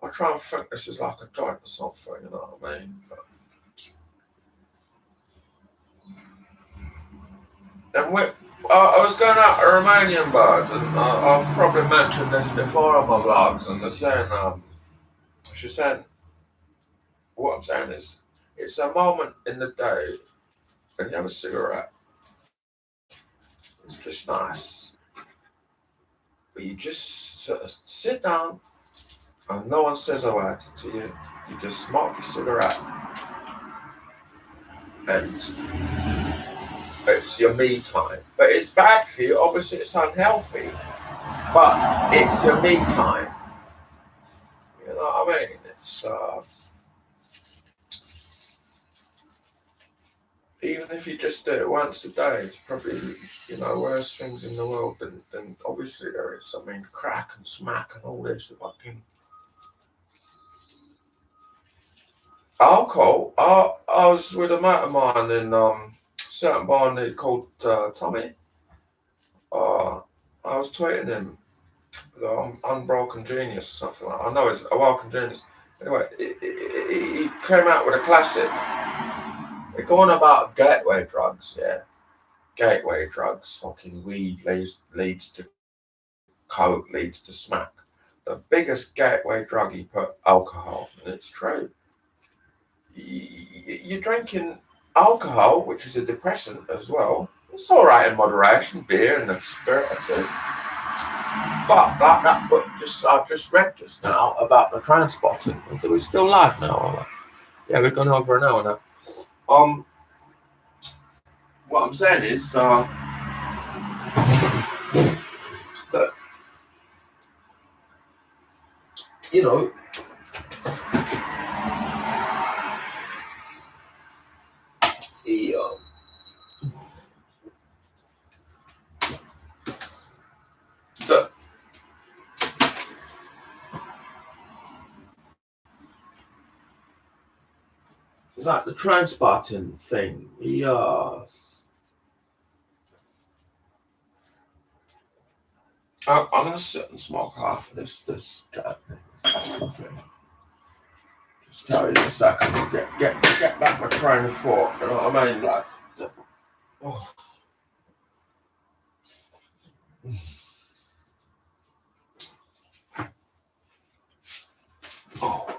I try and think this is like a joint or something, you know what I mean? And I was going out to Romanian bars, and I've probably mentioned this before on my vlogs, and they're saying, she's saying, what I'm saying is, it's a moment in the day when you have a cigarette. It's just nice. But you just sort of sit down, and no one says a word to you. You just smoke your cigarette. and it's your me time. But it's bad for you. Obviously, it's unhealthy, but it's your me time. You know what I mean? It's even if you just do it once a day, it's probably, worse things in the world than obviously there is. I mean, crack and smack and all this fucking alcohol. I was with a mate of mine in certain bar called Tommy. I was tweeting him, Unbroken Genius or something like that. I know it's a Welcome Genius. Anyway, he came out with a classic. They're going about gateway drugs, yeah. Gateway drugs, fucking weed leads to coke, leads to smack. The biggest gateway drug he put alcohol, and it's true. You're drinking alcohol, which is a depressant as well. It's all right in moderation, beer and a spirit or two. But like that book I just read just now about the transpotting. So we're still live now. Yeah, we've gone over an hour now. What I'm saying is that you know the the like the transpotting thing. I'm gonna sit and smoke half of this Just tell you in a second. Get back my train of thought. You know what I mean? Like, oh. Oh.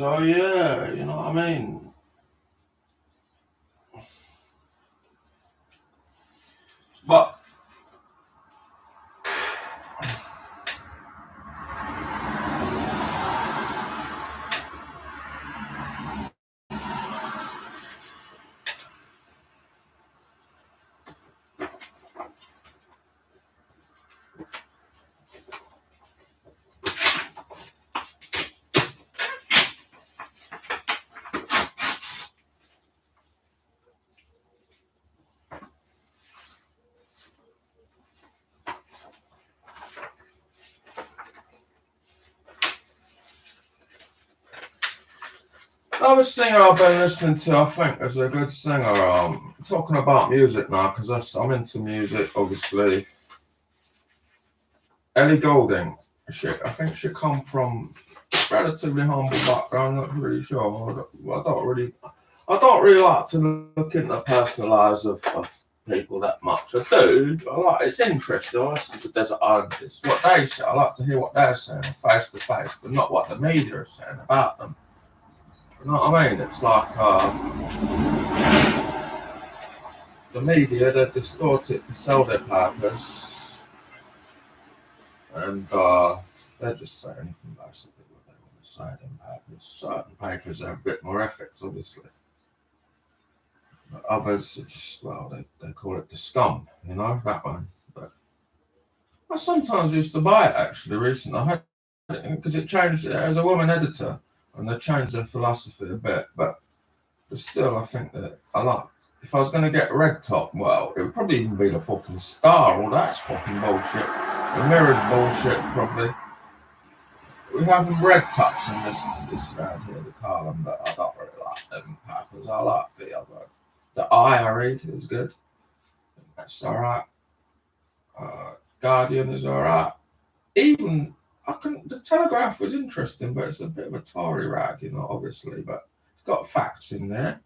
So yeah, you know what I mean. But another singer I've been listening to, I think, is a good singer. Talking about music now, because I'm into music, obviously. Ellie Goulding, I think she come from relatively humble background. Not really sure. I don't really like to look into the personal lives of people that much. I do. It's interesting. I listen to desert artists. What they say, I like to hear what they're saying face to face, but not what the media is saying about them. You know what I mean? It's like the media, they distort it to sell their papers, and they just say anything basically what they want to say in papers. Certain papers have a bit more ethics, obviously. But others are just, well, they call it the scum, you know, that one. But I sometimes used to buy it actually recently. I had it because it changed it as a woman editor, and they changed their philosophy a bit, but still, I think that I like. If I was going to get red top, well, it would probably even be the fucking Star. All that's fucking bullshit. The Mirror's bullshit, probably. We have them red tops in this round here, the column, but I don't really like them papers. I like the other. The I read is good. That's alright. Guardian is alright. Even the Telegraph was interesting, but it's a bit of a Tory rag, you know, obviously, but it's got facts in there.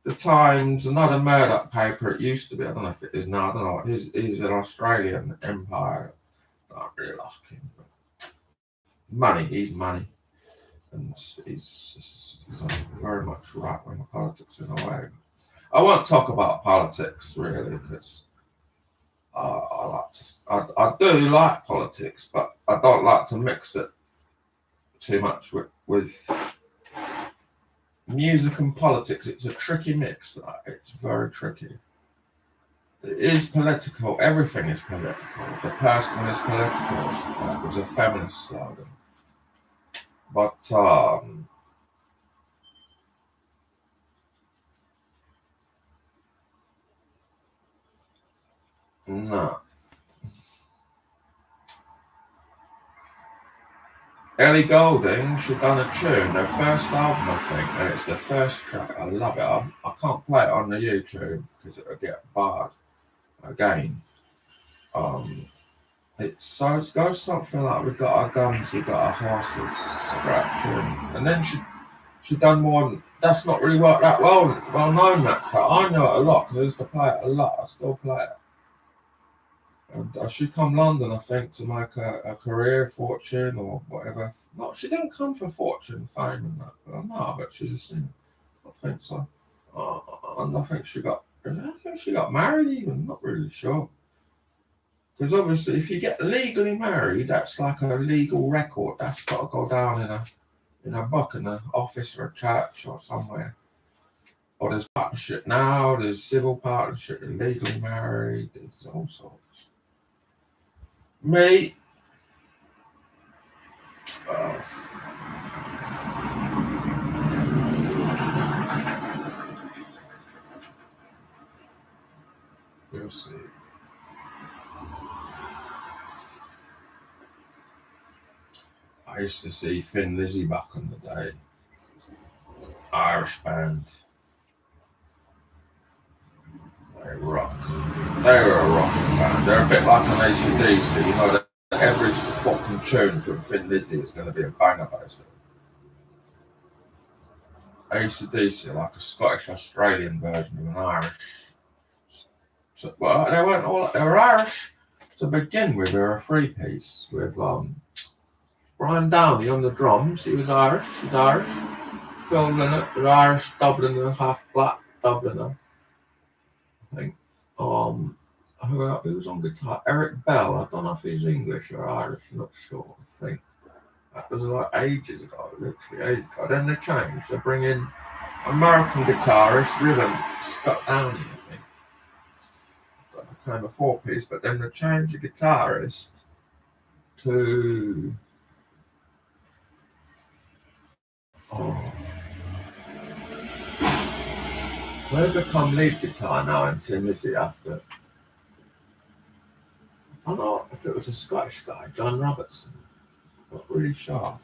The Times, another Murdoch paper, it used to be, I don't know if it is now, I don't know. He's an Australian empire. I don't really like him. But he's money. And he's very much right wing politics in a way. I won't talk about politics really because I do like politics, but I don't like to mix it too much with music and politics. It's a tricky mix. It's very tricky. It is political. Everything is political. The person is political. That was a feminist slogan. But no. Ellie Goulding, she done a tune, their first album, I think, and it's the first track. I love it. I can't play it on the YouTube because it'll get barred again. It goes something like we got our guns, we got our horses, scratching, and then she done more. That's not really worked that well known that track. I know it a lot because I used to play it a lot. I still play it. And she come London, I think, to make a career, fortune, or whatever. No, she didn't come for fortune, fame, and that. But no, but she's a singer. I think so. And I think she got married even. Not really sure. Because obviously, if you get legally married, that's like a legal record. That's got to go down in a book in an office or a church or somewhere. Or there's partnership now. There's civil partnership. You're legally married. There's all sorts. Me, we'll see. I used to see Thin Lizzy back in the day. Irish band. They rock. They were a rocking band. They're a bit like an AC/DC, you know. Every fucking tune from Thin Lizzy is going to be a banger, basically. AC/DC, like a Scottish Australian version of an Irish. So, well, they were Irish to begin with. They were a three piece with Brian Downey on the drums. He was Irish. He's Irish. Filmed in it. He's Irish, Dubliner, half black Dubliner, I think. Who was on guitar? Eric Bell. I don't know if he's English or Irish. I'm not sure. I think that was like ages ago, literally ages ago. Then they changed. They bring in American guitarist, rhythm, Scott Downey, I think. That became a four-piece, but then they changed the guitarist to where become lead guitar now in Timothy after? I don't know if it was a Scottish guy, John Robertson. Not really sure.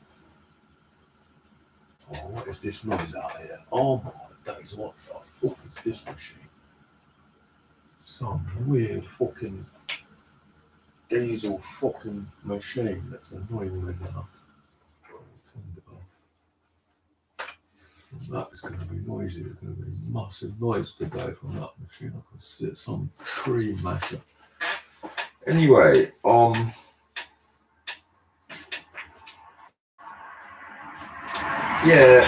Oh, what is this noise out here? Oh my days, what the fuck is this machine? Some weird fucking diesel fucking machine that's annoying me now. That is going to be noisy. There's going to be massive noise today from that machine. I can see it, some tree masher. Anyway, yeah,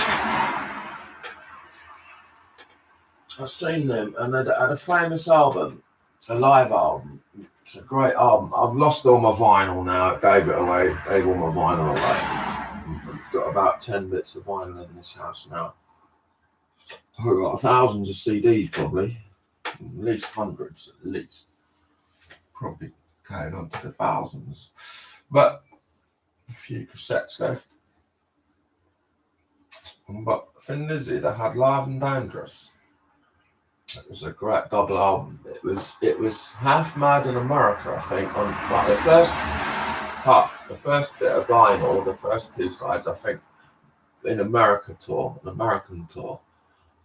I've seen them, and they had a famous album, a live album. It's a great album. I've lost all my vinyl now. I gave it away. Gave all my vinyl away. I've got about 10 bits of vinyl in this house now. I've got thousands of CDs, probably. At least hundreds, at least. Probably going on to the thousands. But a few cassettes left. But Thin Lizzy, they had Live and Dangerous. It was a great double album. It was half mad in America, I think. On like the first bit of vinyl, the first two sides, I think, in American tour,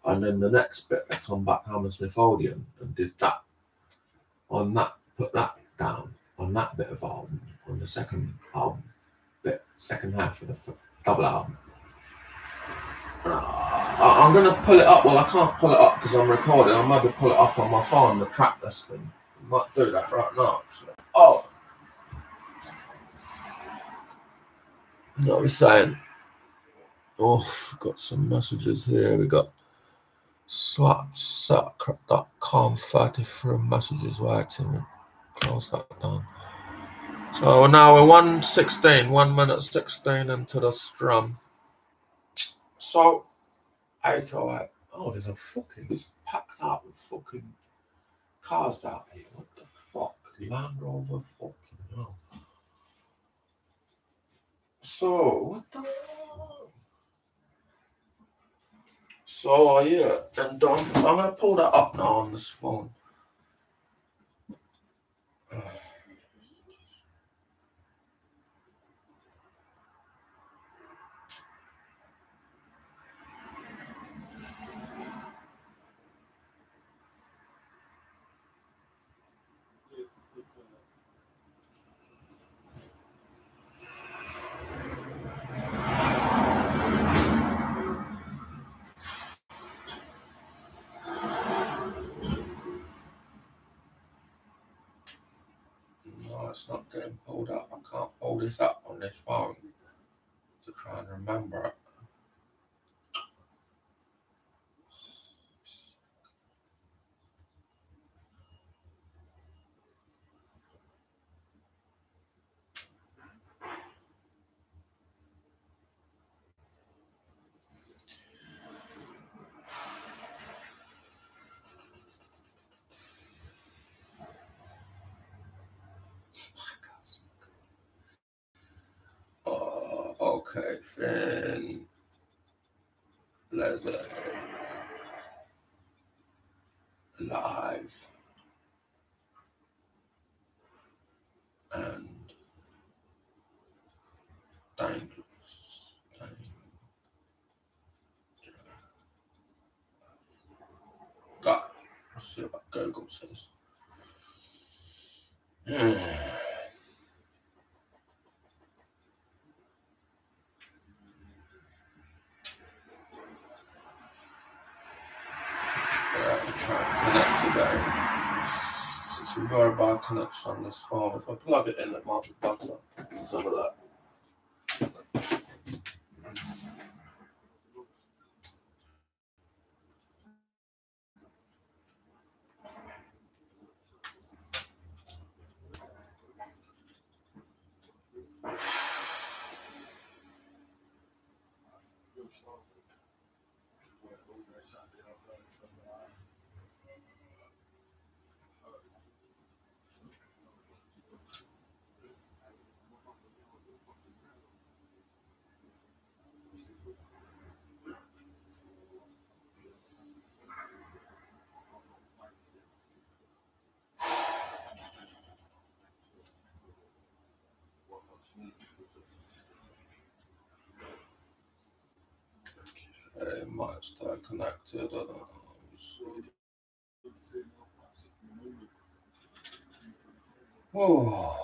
and then the next bit they come back Hammersmith Odeon and did that on that, put that down on that bit of album on the second album bit, second half of the double album. I'm going to pull it up. Well, I can't pull it up because I'm recording. I'll maybe pull it up on my phone, the track listing. I might do that right now, actually. Oh! What are we saying? Oh, got some messages here. We got swapsucker.com 33 messages waiting. Close that down. So now we're 1 minute 16 into the strum. So 808. Oh, there's it's packed out with fucking cars out here. What the fuck? Land Rover fucking hell. So, what the fuck? So, yeah, and I'm going to pull that up now on this phone. No, it's not getting pulled up. I can't pull this up on this phone to try and remember it. Okay, Thin Lizzy live and dangerous. Got it. Let's see what Google says. Connect today. It's a very bad connection on this phone. If I plug it in, it might be better. Let's have a look. It might stay connected. I don't know. Oh,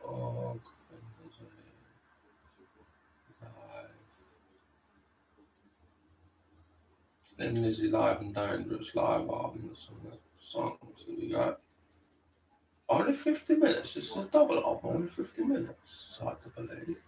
dog. Then Lizzie Live and Dangerous live albums and the songs that we got. Only 50 minutes. This is a double album. Only 50 minutes. It's hard to believe.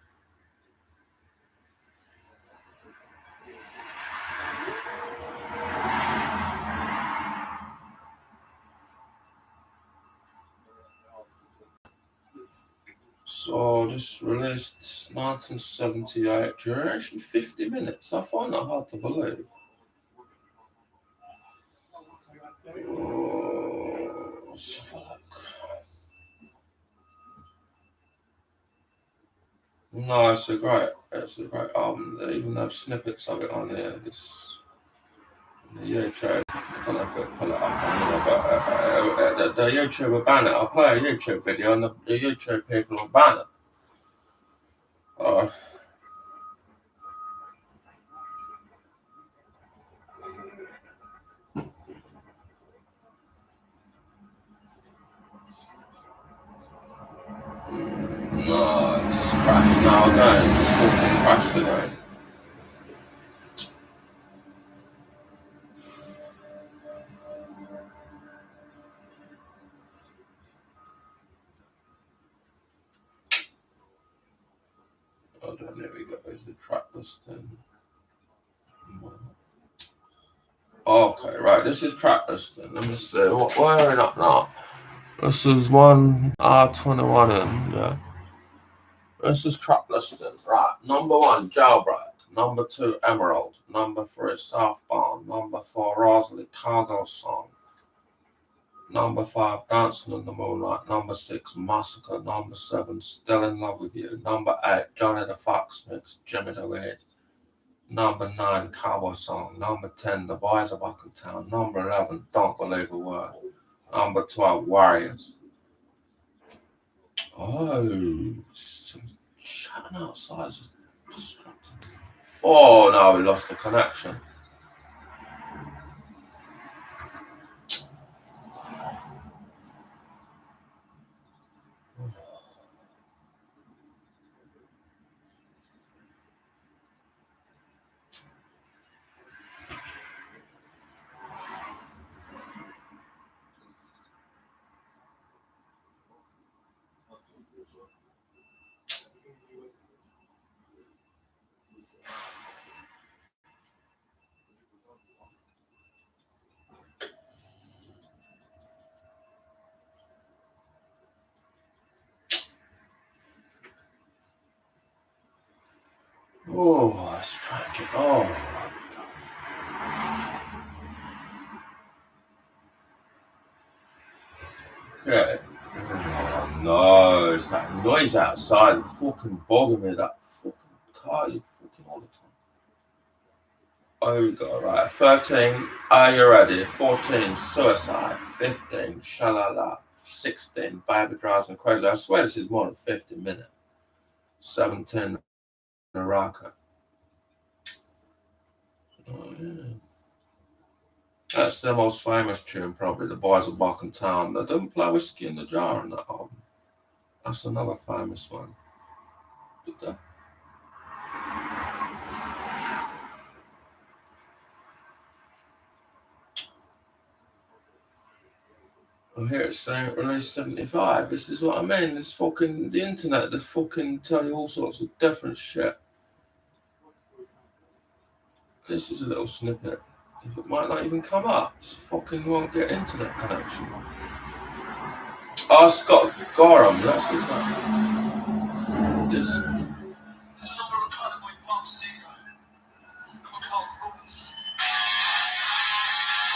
So this released 1978. Duration 50 minutes. I find that hard to believe. Oh, let's have a look. No, it's a great album. They even have snippets of it on there. The YouTube. I don't know if it'll pull it up on there, but the YouTube will ban it. I'll play a YouTube video and the YouTube people will ban it. No, it's crashed now again. It's fucking crashed again. Oh, there we go. There's the track listing. Okay, right. This is track listing. Let me see. Why are we not now? This is one R21 in, yeah. This is track listing. Right. Number 1, Jailbreak. Number 2, Emerald. Number 3, Southbound. Number 4, Rosalie, Cargo Song. Number 5, Dancing in the Moonlight. Number 6, Massacre. Number 7, Still in Love with You. Number 8, Johnny the Fox Mix, Jimmy the Weird. Number 9, Cowboy Song. Number 10, The Boys Are Back in Town. Number 11, Don't Believe a Word. Number 12, Warriors. Oh, shouting outside is distracting. Oh, no, we lost the connection. Oh, let's try and get. Oh. Okay. Oh, no, it's that noise outside. It's fucking bogging me. That fucking car. You fucking all the time. Oh, we got right. 13, Are You Ready? 14, Suicide. 15, Shalala. 16, Baby Drives Me Crazy. I swear this is more than 50 minutes. 17, Naraka. Oh, yeah. That's their most famous tune, probably. The Boys Are Back in Town. They didn't play Whiskey in the Jar on that album. That's another famous one. Did they? Oh, here it's saying release 75. This is what I mean. This fucking the internet. They fucking tell you all sorts of different shit. This is a little snippet. It might not even come up. Just fucking won't get internet connection. Oh, Scott Gorham, that's his name. This.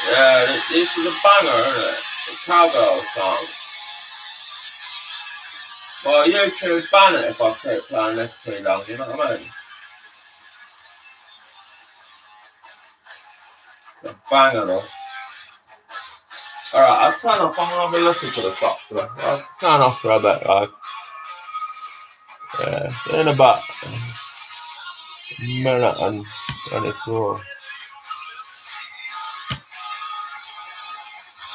Yeah, this is a banger, isn't it? The cowgirl song. Well, YouTube ban it if I keep playing this too long, you know what I mean? The banger though. Alright, I'll turn off. I'm gonna have a listen to the song. I'll turn off for a bit, like. Yeah, in about a minute and 24.